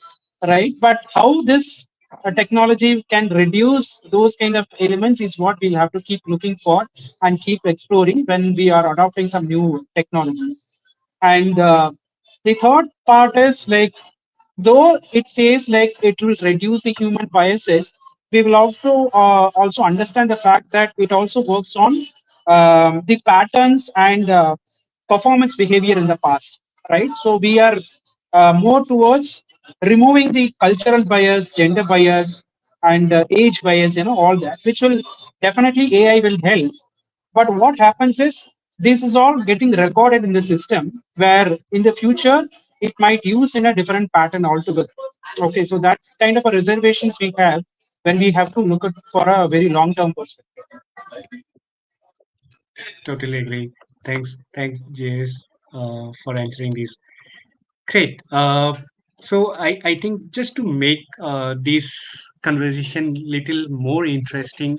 right? But how this technology can reduce those kind of elements is what we'll have to keep looking for and keep exploring when we are adopting some new technologies. And the third part is like, though it says like it will reduce the human biases, we will also understand the fact that it also works on the patterns and performance behavior in the past, right? So we are more towards removing the cultural bias, gender bias, and age bias, all that, which will definitely AI will help. But what happens is this is all getting recorded in the system where in the future it might use in a different pattern altogether. Okay, so that's kind of a reservations we have when we have to look at for a very long-term perspective. Totally agree. Thanks, JS, for answering this. Great. So I think just to make this conversation little more interesting,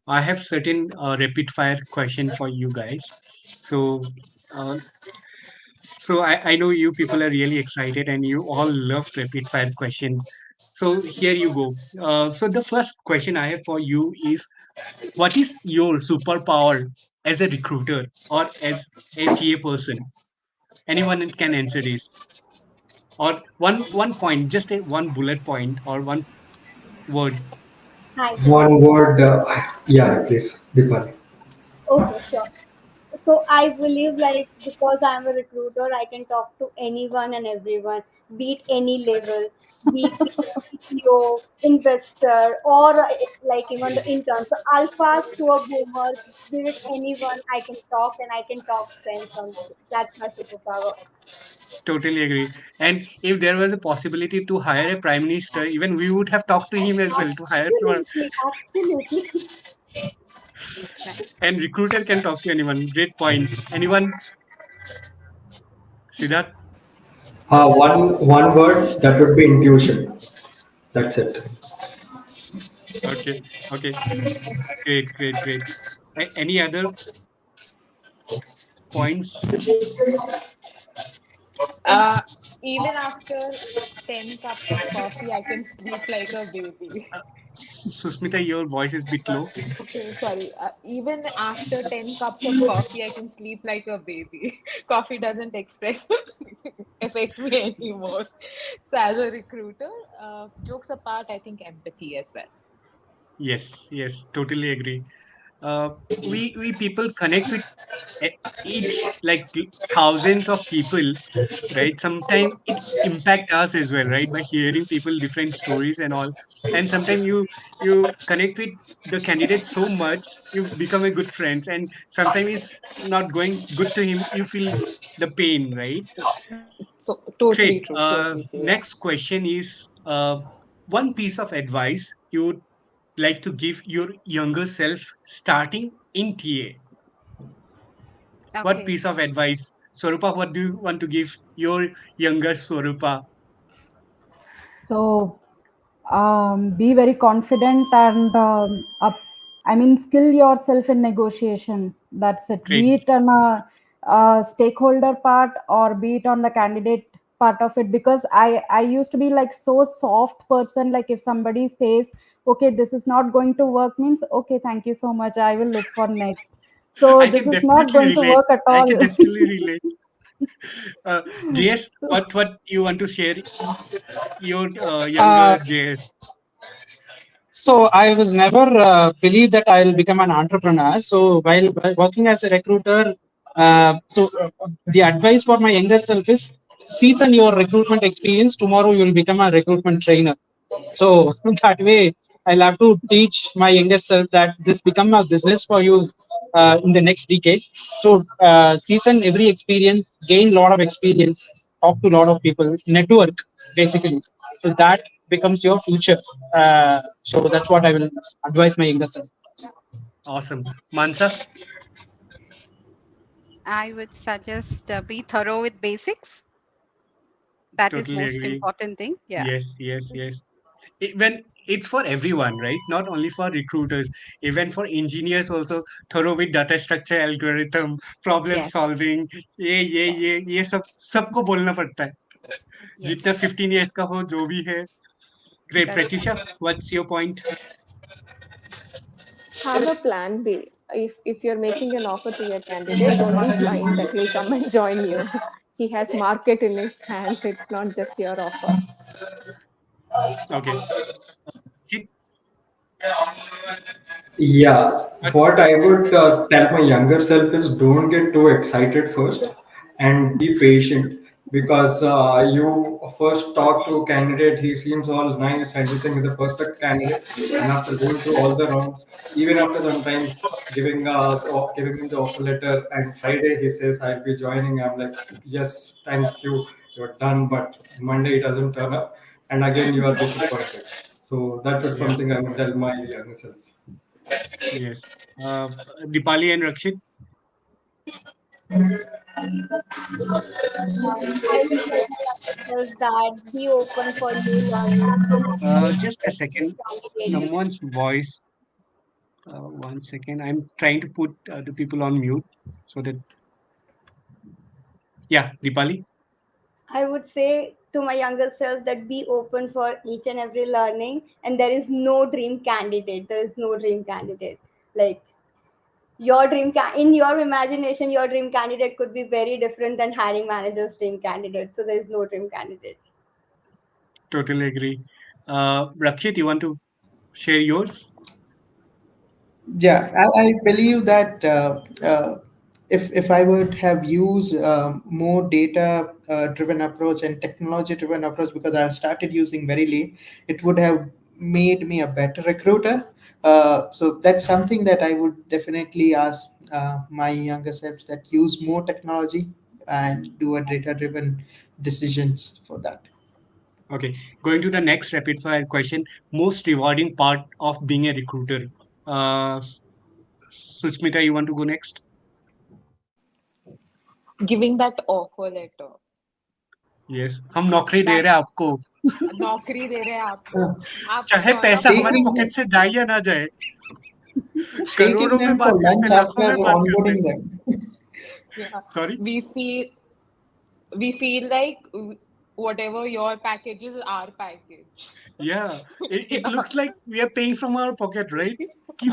I have certain rapid fire question for you guys. So uh, I know you people are really excited and you all love rapid fire questions. So here you go. So the first question I have for you is, what is your superpower as a recruiter or as a TA person? Anyone can answer this. Or one point, just a one bullet point or one word. Hi, can you One hear me? word, yeah, please, Deepali. Okay, sure. So I believe like because I'm a recruiter, I can talk to anyone and everyone, be it any level, be it CTO, investor, or like even the intern. So alphas to a boomer, be it anyone, I can talk and I can talk sense on. That's my superpower. Totally agree. And if there was a possibility to hire a prime minister, even we would have talked to him as well to hire for. Absolutely, absolutely. And recruiter can talk to anyone. Great point. Anyone? Siddharth? One word that would be intuition. That's it. Okay. Okay. Great. Any other points? Uh, Even after 10 cups of coffee, I can sleep like a baby. Susmita, your voice is a bit low. Okay, sorry. Even after 10 cups of coffee, I can sleep like a baby. Coffee doesn't express affect me anymore. So, as a recruiter, jokes apart, I think empathy as well. Yes, totally agree. We people connect with each like thousands of people, right? Sometimes it impact us as well, right? By hearing people different stories and all. And sometimes you connect with the candidate so much, you become a good friend. And sometimes it's not going good to him, you feel the pain, right? So totally Great. true, totally true. Yeah. Next question is one piece of advice you would like to give your younger self starting in TA. What Okay. piece of advice, Swarupa? What do you want to give your younger Swarupa? So be very confident and I mean, skill yourself in negotiation. That's it. Be Great. it on a stakeholder part or be it on the candidate part of it. Because I used to be like so soft person. Like if somebody says, okay, this is not going to work, means okay, thank you so much. I will look for next. So I this can is not definitely going to relate. work at I all. can definitely relate. JS, what you want to share your Uh, younger JS? so I was never believed that I'll become an entrepreneur. So while working as a recruiter, the advice for my younger self is season your recruitment experience. Tomorrow you will become a recruitment trainer. So that way, I'll have to teach my younger self that this become a business for you in the next decade. So season every experience, gain a lot of experience, talk to a lot of people, network basically. So that becomes your future. So that's what I will advise my younger self. Awesome. Mansa, I would suggest be thorough with basics. That is totally most agree. important thing. Yeah. Yes, yes, yes. When it's for everyone, right? Not only for recruiters, even for engineers also, thorough with data structure, algorithm, problem Yes. solving, ये सब सबको बोलना पड़ता है. जितना Yes. 15 years का हो जो भी है. Great. That's Pratisha, what's your point? Have a plan B. If you're making an offer to your candidate, don't be blind that he'll come and join you. He has market in his hands. It's not just your offer. Okay. Hit, Yeah, what? what I would tell my younger self is don't get too excited first and be patient because you first talk to a candidate, he seems all nice and you think he's a perfect candidate. And after going through all the rounds, even after sometimes giving him the offer letter, and Friday he says, I'll be joining. I'm like, yes, thank you, you're done. But Monday it doesn't turn up, and again you are disappointed. So that was Yeah. something I would tell my younger self. Yes. Uh, Dipali and Rakshit. I would tell myself that be open for new learning. Just a second. Candidate. Someone's voice. One second. I'm trying to put the people on mute so that. Yeah, Dipali. I would say to my younger self that be open for each and every learning, and there is no dream candidate. There is no dream candidate. Like in your imagination, your dream candidate could be very different than hiring manager's dream candidate. So there is no dream candidate. Totally agree. Rakshit, you want to share yours? Yeah, I believe that if I would have used more data driven approach and technology driven approach, because I've started using very late, it would have made me a better recruiter. So that's something that I would definitely ask my younger selves, that use more technology and do a data driven decisions for that. Okay. Going to the next rapid fire question. Most rewarding part of being a recruiter. Uh, Suchmita, you want to go next? Giving that offer letter. Yes. हम नौकरी दे That रहे हैं आपको. नौकरी दे रहे हैं आपको. Uh, आप चाहे turn up पैसा हमारे taking tomorrow. पॉकेट से जाए या ना जाए. taking करोड़ों में them बात for करते lunch हैं, लाखों after में बात करते हैं. onboarding them. Yeah. Sorry. We feel like whatever your package is our package. Yeah. It Yeah. looks like we are paying from our pocket, right?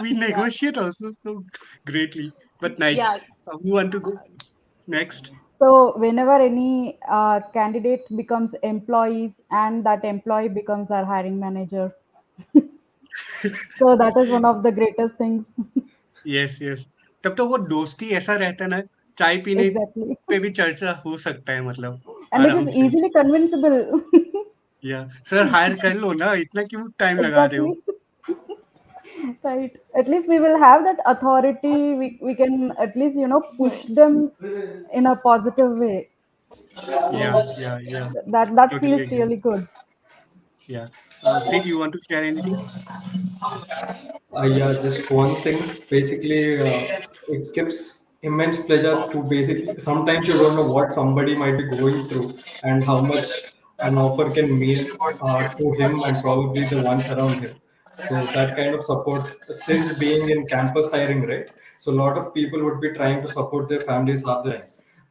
We Yeah. negotiate also so greatly. But nice. Yeah. Who want to go next? So whenever any candidate becomes employees and that employee becomes our hiring manager. So that is one of the greatest things. Yes yes. तब तो वो दोस्ती ऐसा रहता है ना, चाय पीने Exactly. पे भी चर्चा हो सकता है मतलब And it is आराम से। easily convincible. या सर हायर कर लो ना, इतना क्यों टाइम लगा रहे हो? Exactly. Right. At least we will have that authority. We can at least, push them in a positive way. या So या that totally feels agree. really good. Yeah. Sid, you want to share anything? Yeah, just one thing. Basically, it gives immense pleasure to basically. Sometimes you don't know what somebody might be going through and how much an offer can mean to him and probably the ones around him. So that kind of support, since being in campus hiring, right? So a lot of people would be trying to support their families half the time,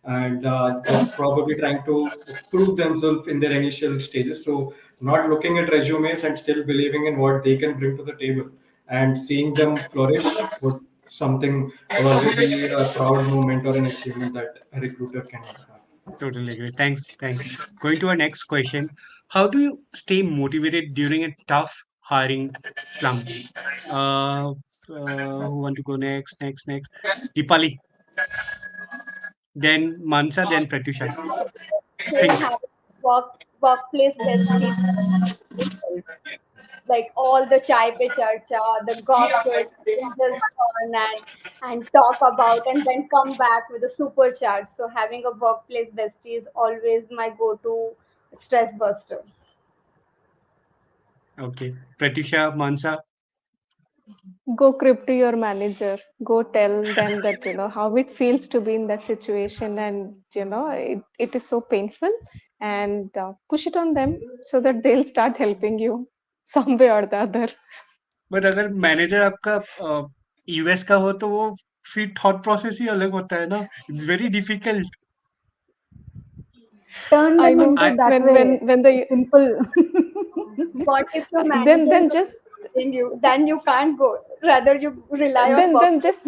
and they're probably trying to prove themselves in their initial stages. So not looking at resumes and still believing in what they can bring to the table and seeing them flourish would something would always be a proud moment or an achievement that a recruiter can have. Totally agree. Thanks. Thanks. Going to our next question. How do you stay motivated during a tough hiring slump? Who want to go next? Next. Dipali, then Mansa, then Pratyusha. Say Think. having workplace besties, like all the chai pe charcha, the gossips, we just turn and talk about and then come back with a supercharge. So having a workplace bestie is always my go-to stress buster. Okay. Pratyusha, Mansa. Go crib to your manager. Go tell them that, how it feels to be in that situation. And, it is so painful. And push it on them so that they'll start helping you some way or the other. But अगर manager आपका US का हो तो वो फिर thought process ही अलग होता है ना. It's very difficult. Turn I them know into I that when way. when the Simple. What if your then manager then is just in you? Then you can't go. Rather, you rely on then workplace. just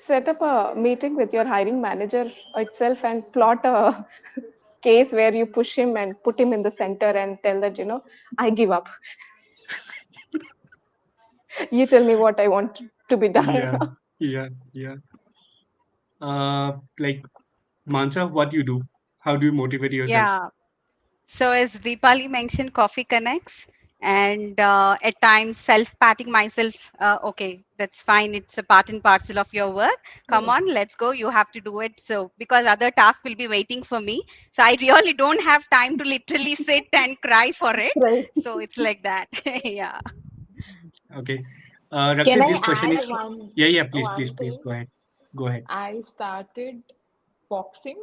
set up a meeting with your hiring manager itself and plot a case where you push him and put him in the center and tell that, I give up. You tell me what I want to be done. या या या like Mansa, what do you do? How do you motivate yourself? Yeah. So as Deepali mentioned, coffee connects, and at times self-patting myself. Okay, that's fine. It's a part and parcel of your work. Come on, let's go. You have to do it. So because other tasks will be waiting for me, so I really don't have time to literally sit and cry for it. Right. So it's like that. Yeah. Okay. Can Rakshit, I this question add is for... Yeah, yeah, please, one please, thing? go ahead. Go ahead. I started boxing,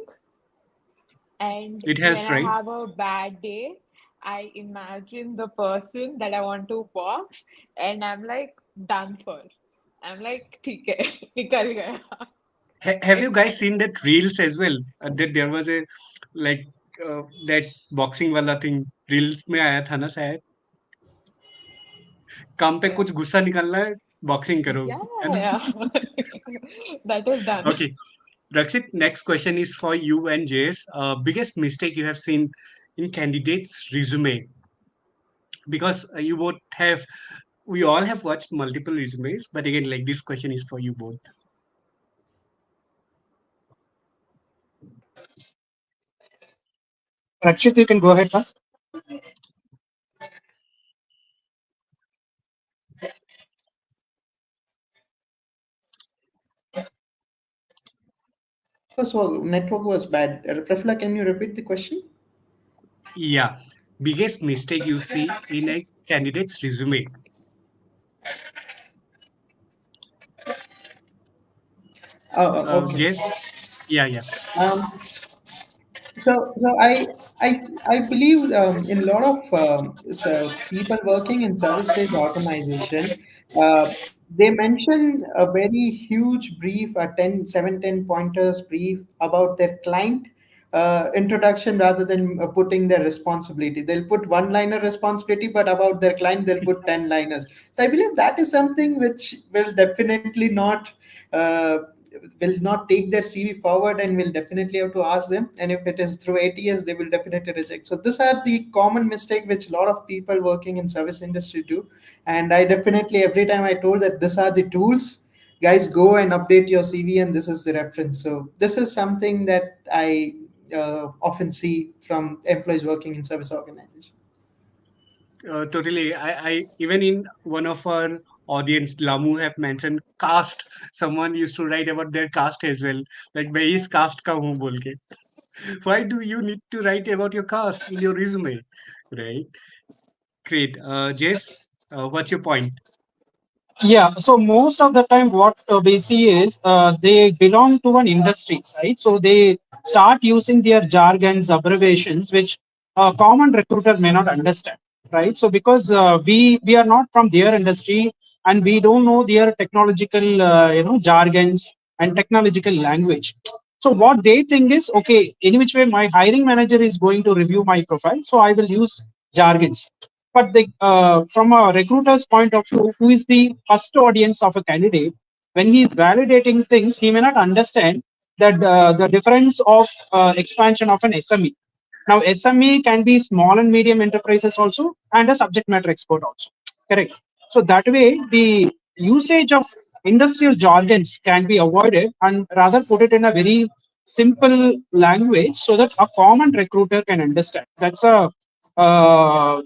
and It when helps, I right? have a bad day, I imagine the person that I want to box, and I'm like done for. I'm like, ठीक है, निकल गया. Have you guys seen that reels as well? That there was a like that boxing wala thing reels में आया था ना शायद. काम पे Yeah, कुछ गुस्सा निकालना है, बॉक्सिंग करो, yeah, है ना? yeah. That is done. Okay. Rakshit, next question is for you and Jace. Biggest mistake you have seen in candidates' resume, because you both have, we all have watched multiple resumes, but again, like this question is for you both. Rakshit, you can go ahead first. First of all, network was bad. Prafula, can you repeat the question? Yeah, biggest mistake you see in a candidate's resume. Okay. Jace, yeah, yeah. Um, so I believe in a lot of people working in service-based organization, they mention a very huge brief, a 10 pointers brief about their client introduction rather than putting their responsibility. They'll put one-liner responsibility, but about their client, they'll put 10 liners. So I believe that is something which will definitely not. Uh, will not take their CV forward and will definitely have to ask them. And if it is through ATS, they will definitely reject. So these are the common mistake which a lot of people working in service industry do. And I definitely every time I told that these are the tools, guys, go and update your CV, and this is the reference. So this is something that I often see from employees working in service organizations. Totally. I even in one of our audience, Lamu have mentioned caste. Someone used to write about their caste as well. Like, मैं इस caste का हूँ बोल के. Why do you need to write about your caste in your resume? Right? Great. Jess, what's your point? Yeah, so most of the time, what we see is they belong to an industry, right? So they start using their jargons, abbreviations, which a common recruiter may not understand, right? So because we are not from their industry and we don't know their technological jargons and technological language. So what they think is, okay, in which way my hiring manager is going to review my profile, so I will use jargons. But from a recruiter's point of view, who is the first audience of a candidate, when he is validating things, he may not understand that the difference of expansion of an SME. Now, SME can be small and medium enterprises also, and a subject matter expert also. Correct. So that way, the usage of industrial jargons can be avoided, and rather put it in a very simple language so that a common recruiter can understand. That's a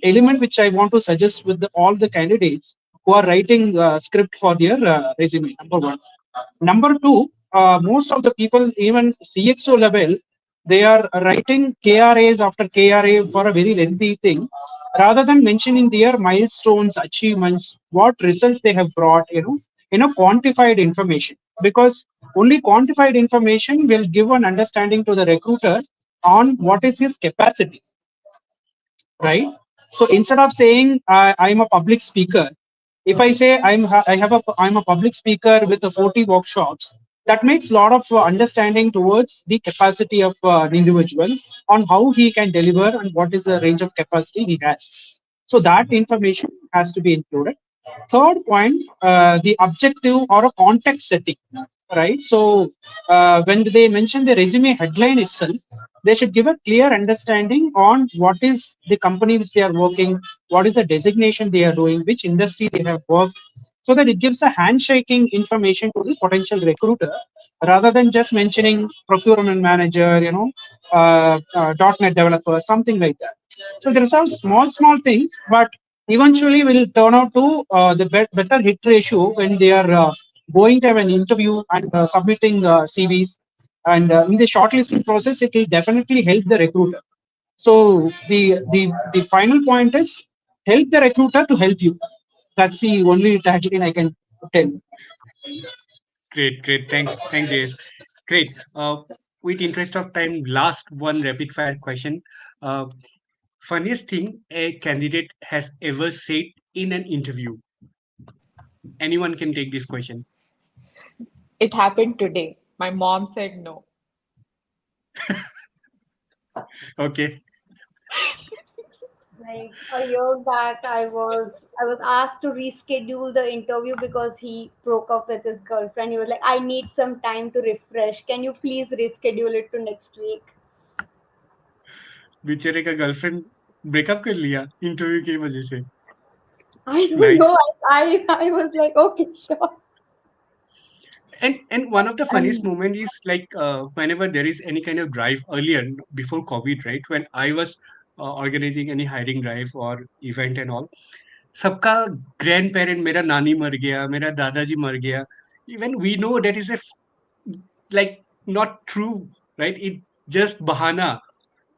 element which I want to suggest with all the candidates who are writing script for their resume. Number one. Number two, most of the people, even CXO level, they are writing KRAs after KRA for a very lengthy thing, rather than mentioning their milestones, achievements, what results they have brought, quantified information. Because only quantified information will give an understanding to the recruiter on what is his capacity, right? So instead of saying I'm a public speaker, if I say I'm a public speaker with 40 workshops, that makes a lot of understanding towards the capacity of an individual on how he can deliver and what is the range of capacity he has. So that information has to be included. Third point, the objective or a context setting, right? So when they mention the resume headline itself, they should give a clear understanding on what is the company which they are working, what is the designation they are doing, which industry they have worked, so that it gives a handshaking information to the potential recruiter rather than just mentioning procurement manager, .NET developer, something like that. So there are some small things, but eventually will turn out to the better hit ratio when they are going to have an interview and submitting CVs. And in the shortlisting process, it will definitely help the recruiter. So the final point is help the recruiter to help you. That's the only tagline I can tell. Great. Thanks, Jace. Great. With interest of time, last one rapid fire question. Uh, Funniest thing a candidate has ever said in an interview. Anyone can take this question. It happened today. My mom said no. Okay. Like a year back, I was asked to reschedule the interview because he broke up with his girlfriend. He was like, I need some time to refresh. Can you please reschedule it to next week? बेचारे का girlfriend breakup कर लिया interview की वजह से. I don't Nice. know. I was like, okay, sure. And one of the funniest And moment is like whenever there is any kind of drive earlier before COVID, right? When I was organizing any hiring drive or event and all, सबका grand parent मेरा नानी मर गया मेरा दादाजी मर गया. Even we know that is a like not true, right? It just bahana,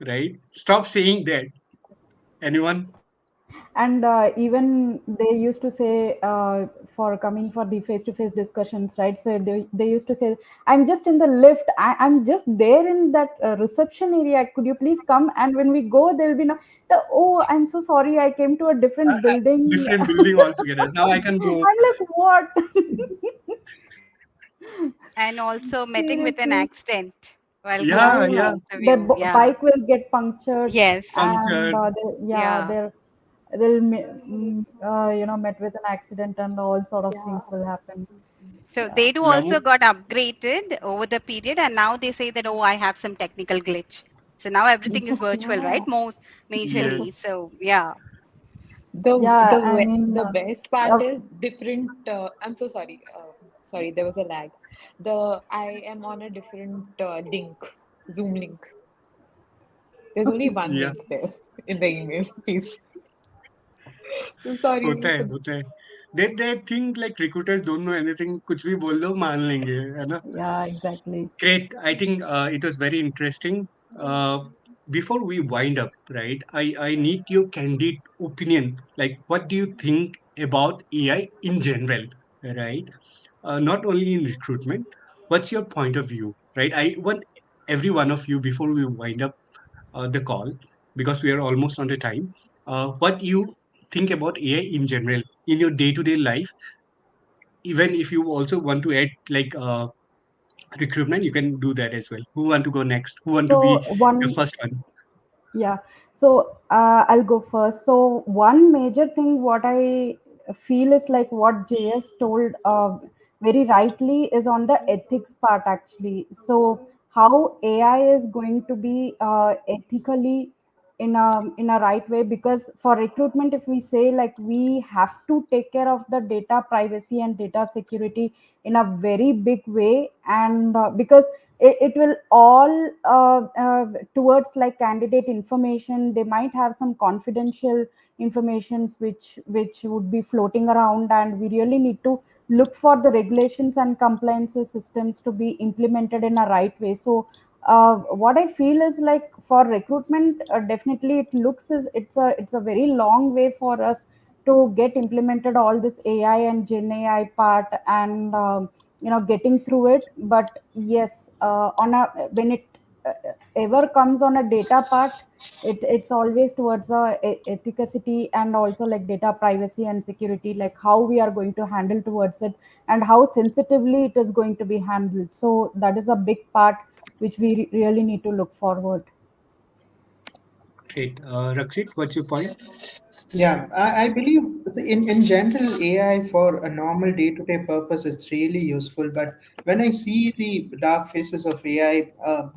right? Stop saying that. Anyone? and even they used to say for coming for the face-to-face discussions, right? So they used to say, I'm just in the lift, I'm just there in that reception area, could you please come? And when we go, there'll be no, oh, I'm so sorry, I came to a different building. Different building altogether. Now I can go. I'm like, what? And also meeting with an Seriously. accident while going Yeah, for Right. the yeah. Their interview. Yeah. bike will get punctured, Yes. and Punctured. yeah, Yeah. met with an accident, and all sort of things will happen. So Yeah. they do Lamu. also got upgraded over the period, and now they say that, oh, I have some technical glitch. So now everything is virtual, right? Yeah. Most Yes. majorly. So yeah. The Yeah, the I mean, the best part uh, is different. I'm so sorry. sorry, there was a lag. I am on a different link, Zoom link. There's only one Yeah, link there in the email, please. So sorry होता है for होता है. They think like recruiters don't know anything. कुछ भी बोल दो मान लेंगे, है ना? Yeah, exactly. Great. I think it was very interesting. Uh, Before we wind up, right, I need your candid opinion. Like, what do you think about AI in general, right? Not only in recruitment. What's your point of view, right? I want every one of you, before we wind up the call, because we are almost on the time, what you think about AI in general in your day-to-day life. Even if you also want to add like recruitment, you can do that as well. Who want to go next? Who want to So be the one first one? Yeah, so I'll go first. So one major thing what I feel is like what JS told very rightly is on the ethics part actually. So how AI is going to be ethically in a right way, because for recruitment, if we say like we have to take care of the data privacy and data security in a very big way, and because it will all towards like candidate information. They might have some confidential informations which would be floating around, and we really need to look for the regulations and compliances systems to be implemented in a right way. So what I feel is like for recruitment, definitely it looks as it's a very long way for us to get implemented all this AI and Gen AI part, and getting through it. But yes, on a when it uh, ever comes on a data part, it's always towards the ethicity and also like data privacy and security, like how we are going to handle towards it and how sensitively it is going to be handled. So that is a big part which we really need to look forward. Great. Rakshit, what's your point? Yeah, I believe in general, AI for a normal day-to-day purpose is really useful. But when I see the dark faces of AI,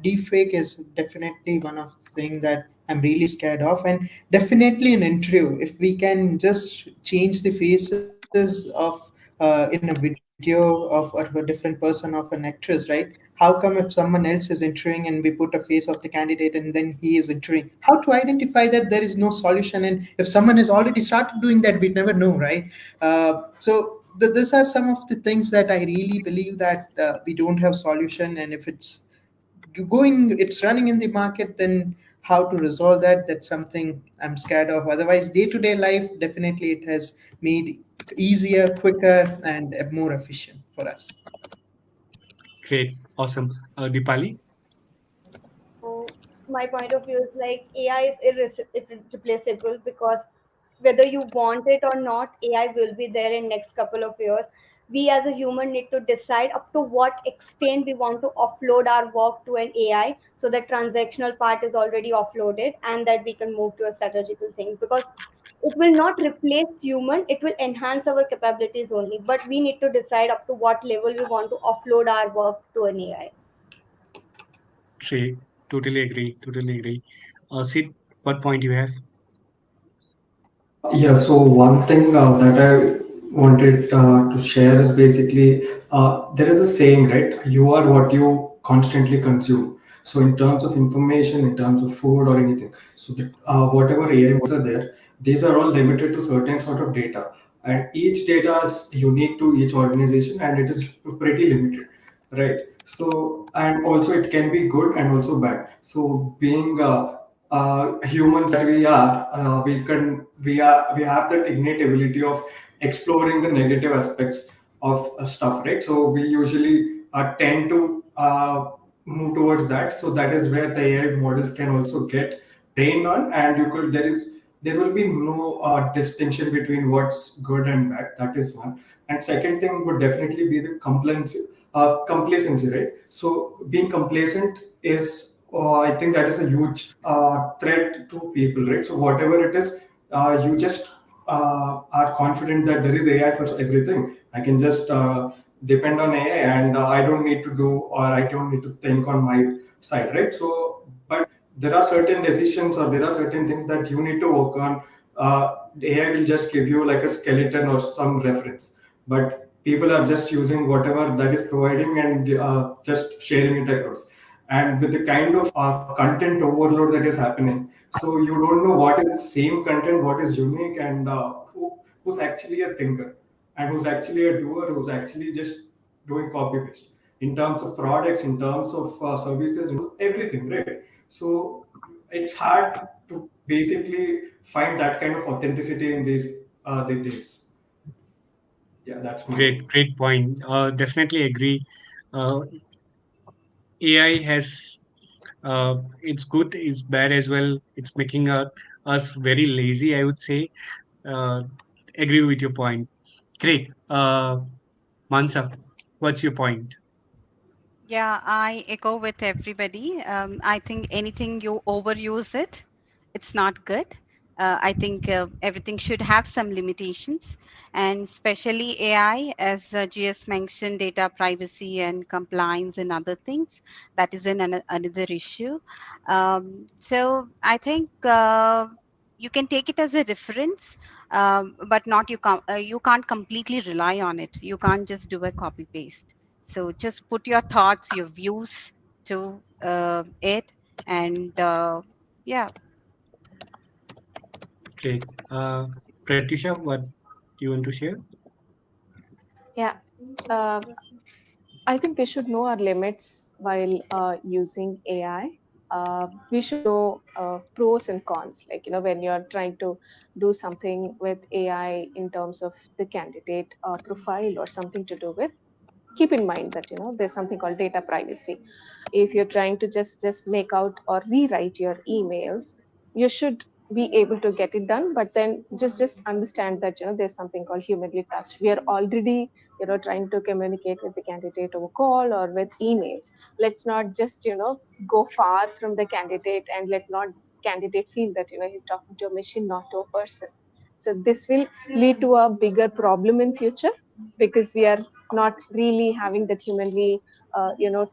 deepfake is definitely one of the things that I'm really scared of. And definitely an interview, if we can just change the faces of in a video of a different person of an actress, right? How come if someone else is entering and we put a face of the candidate and then he is entering, how to identify that there is no solution? And if someone has already started doing that, we never know, right? These are some of the things that I really believe that we don't have solution. And if it's running in the market, then how to resolve that? That's something I'm scared of. Otherwise, day-to-day life, definitely it has made easier, quicker, and more efficient for us. Great. Awesome. Dipali? So my point of view is like AI is irreplaceable, because whether you want it or not, AI will be there in next couple of years. We as a human need to decide up to what extent we want to offload our work to an AI, so that transactional part is already offloaded and that we can move to a strategical thing. Because it will not replace human, it will enhance our capabilities only. But we need to decide up to what level we want to offload our work to an AI. Great. Totally agree. Totally agree. Sid, what point you have? Yeah, so one thing that I wanted to share is basically there is a saying, right? You are what you constantly consume. So, in terms of information, in terms of food or anything, so whatever AI models are there, these are all limited to certain sort of data. And each data is unique to each organization and it is pretty limited, right? So, and also it can be good and also bad. So, being humans that we are, we have that innate ability of exploring the negative aspects of stuff, right? So we usually tend to move towards that. So that is where the AI models can also get trained on, and there will be no distinction between what's good and bad. That is one. And second thing would definitely be the complacency, right? So being complacent is, I think that is a huge threat to people, right? So whatever it is, you just are confident that there is AI for everything. I can just depend on AI, and I don't need to do, or I don't need to think on my side, right? So, but there are certain decisions or there are certain things that you need to work on. AI will just give you like a skeleton or some reference, but People are just using whatever that is providing and just sharing it across. And with the kind of content overload that is happening, so you don't know what is same content, what is unique, and who's actually a thinker, and who's actually a doer, who's actually just doing copy paste in terms of products, in terms of services, everything, right? So it's hard to basically find that kind of authenticity in these days. Yeah, that's my Great point. Definitely agree. Uh, AI has it's good, it's bad as well. It's making us very lazy, I would say. Uh, Agree with your point. Great. Mansa, what's your point? Yeah, I echo with everybody. I think anything you overuse it, it's not good. I think everything should have some limitations, and especially AI, as GS mentioned, data privacy and compliance and other things. That is another issue. So I think you can take it as a reference, but not you can't completely rely on it. You can't just do a copy paste. So just put your thoughts, your views to it, and yeah. Great. Pratyusha, what do you want to share? Yeah. Uh, I think we should know our limits while using AI. We should know pros and cons. Like, when you're trying to do something with AI in terms of the candidate profile or something to do with, keep in mind that there's something called data privacy. If you're trying to just make out or rewrite your emails, you should be able to get it done, but then just understand that there's something called humanly touch. We are already trying to communicate with the candidate over call or with emails. Let's not just go far from the candidate, and let not candidate feel that he's talking to a machine, not to a person. So this will lead to a bigger problem in future, because we are not really having that humanly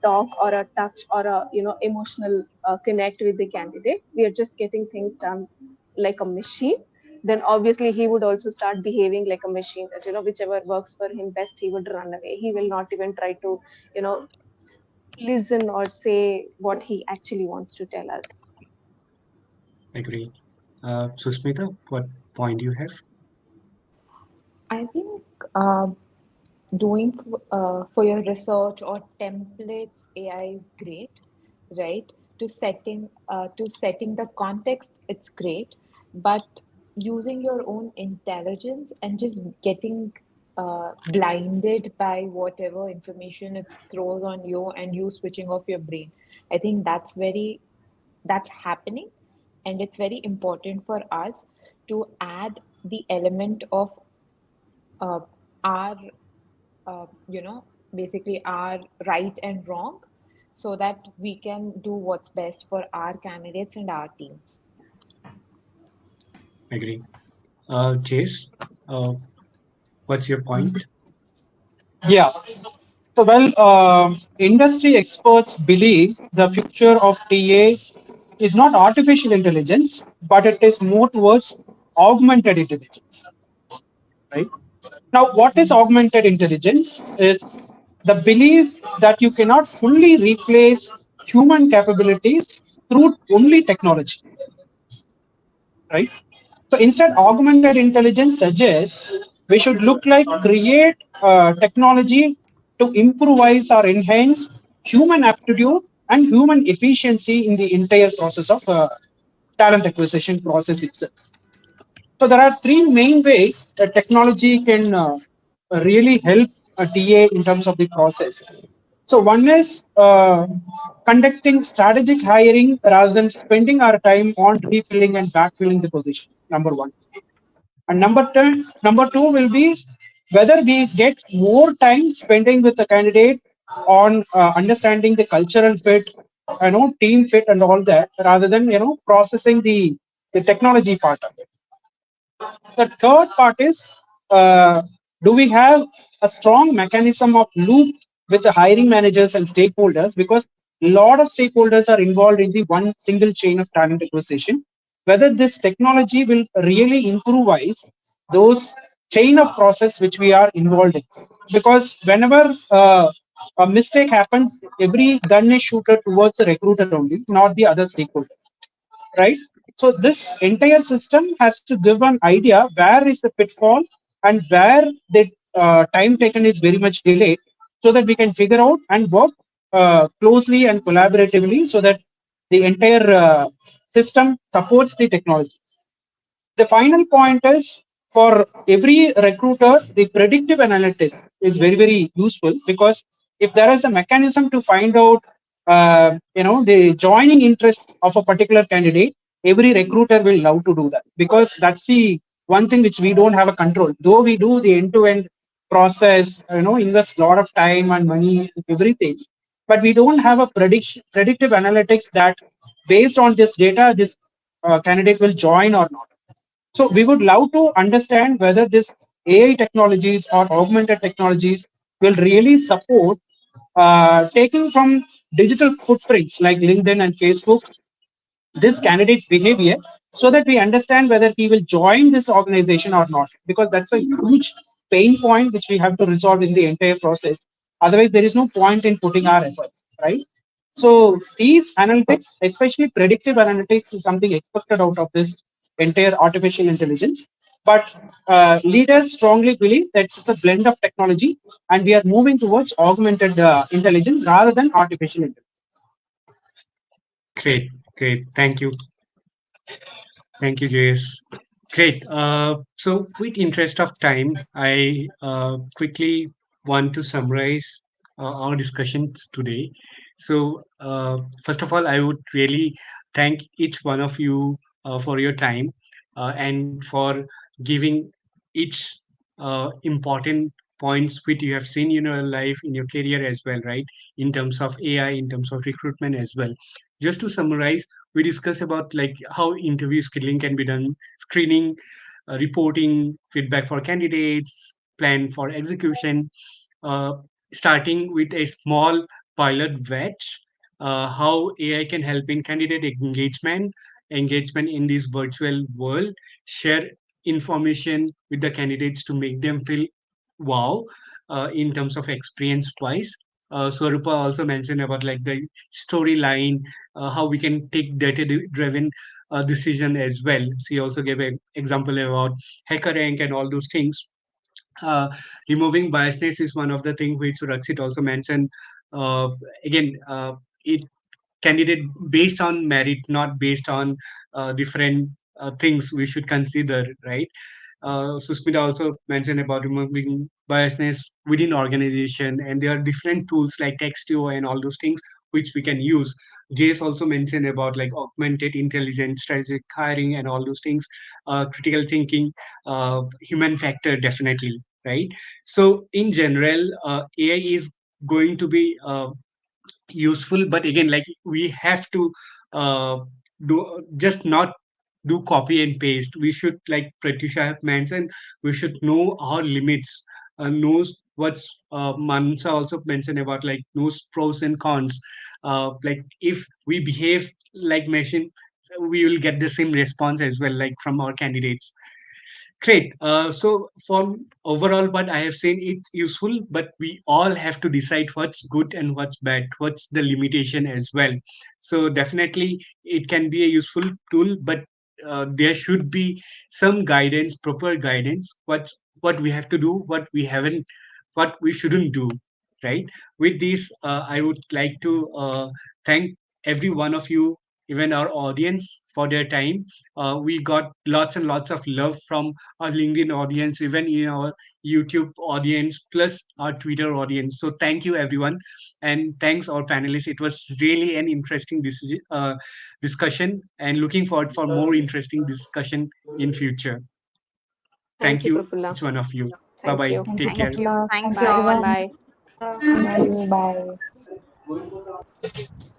talk or a touch or a emotional connect with the candidate. We are just getting things done like a machine. Then obviously he would also start behaving like a machine, that whichever works for him best, he would run away. He will not even try to you know listen or say what he actually wants to tell us. Agree. Susmita, what point you have? I think doing for your research or templates, AI is great, right? To setting the context, it's great, but using your own intelligence and just getting blinded by whatever information it throws on you and you switching off your brain, I think that's happening, and it's very important for us to add the element of uh, our basically our right and wrong, so that we can do what's best for our candidates and our teams. Agree. Chase, uh, what's your point? Yeah. So, industry experts believe the future of TA is not artificial intelligence, but it is more towards augmented intelligence, right? Now, what is augmented intelligence? It's the belief that you cannot fully replace human capabilities through only technology, right? So instead, augmented intelligence suggests we should look like create technology to improvise or enhance human aptitude and human efficiency in the entire process of talent acquisition process itself. So there are three main ways that technology can really help a TA in terms of the process. So one is conducting strategic hiring rather than spending our time on refilling and backfilling the positions. Number one. And number two will be whether we get more time spending with the candidate on understanding the cultural fit, team fit and all that, rather than processing the technology part of it. The third part is, do we have a strong mechanism of loop with the hiring managers and stakeholders? Because a lot of stakeholders are involved in the one single chain of talent acquisition. Whether this technology will really improvise those chain of process which we are involved in. Because whenever a mistake happens, every gun is shooted towards the recruiter only, not the other stakeholder, right? So this entire system has to give an idea where is the pitfall and where the time taken is very much delayed, so that we can figure out and work closely and collaboratively so that the entire system supports the technology. The final point is, for every recruiter, the predictive analytics is very, very useful, because if there is a mechanism to find out, the joining interest of a particular candidate, every recruiter will love to do that, because that's the one thing which we don't have a control. Though we do the end-to-end process, invest a lot of time and money, everything, but we don't have a predictive analytics that based on this data, this candidate will join or not. So we would love to understand whether this AI technologies or augmented technologies will really support taking from digital footprints like LinkedIn and Facebook this candidate's behavior, so that we understand whether he will join this organization or not, because that's a huge pain point which we have to resolve in the entire process. Otherwise, there is no point in putting our efforts, right? So these analytics, especially predictive analytics, is something expected out of this entire artificial intelligence. But leaders strongly believe that it's a blend of technology, and we are moving towards augmented intelligence rather than artificial intelligence. Great, great. Thank you. Thank you, Jace. Great. So, with interest of time, I quickly want to summarize our discussions today. So, first of all, I would really thank each one of you for your time and for giving each important points which you have seen in your life, in your career as well, right? In terms of AI, in terms of recruitment as well. Just to summarize, we discuss about like how interview scheduling can be done, screening, reporting, feedback for candidates, plan for execution, uh, starting with a small pilot batch, how AI can help in candidate engagement in this virtual world, share information with the candidates to make them feel wow in terms of experience wise. Swarupa also mentioned about like the storyline, how we can take data driven decision as well. She also gave an example about HackerRank and all those things. uh, Removing biasness is one of the things which Rakshit also mentioned. Uh, Again, it candidate based on merit, not based on different things we should consider, right? Susmita also mentioned about removing biasness within organization, and there are different tools like Textio and all those things which we can use. Jace also mentioned about like augmented intelligence, strategic hiring, and all those things, critical thinking, human factor, definitely, right? So in general, AI is going to be useful, but again, like we have to uh, do just not do copy and paste. We should, like Pratyusha have mentioned, we should know our limits, knows what's Mansa also mentioned about like knows pros and cons. Like if we behave like machine, we will get the same response as well, like from our candidates. Great. So from overall, what I have seen, it's useful, but we all have to decide what's good and what's bad, what's the limitation as well. So definitely, it can be a useful tool, but there should be some guidance, proper guidance. What we have to do, what we haven't, what we shouldn't do. Right. With this, I would like to thank every one of you, even our audience, for their time. We got lots and lots of love from our LinkedIn audience, even in our YouTube audience, plus our Twitter audience. So thank you, everyone, and thanks our panelists. It was really an interesting discussion, and looking forward for more interesting discussion in future. Thank Thank you, you, Prafula. each one of you. Bye Thank bye. you. Thank you, Take care. Thank you. Prafula. Thanks Thank you, Bye. all. everyone. Bye. Bye. Bye.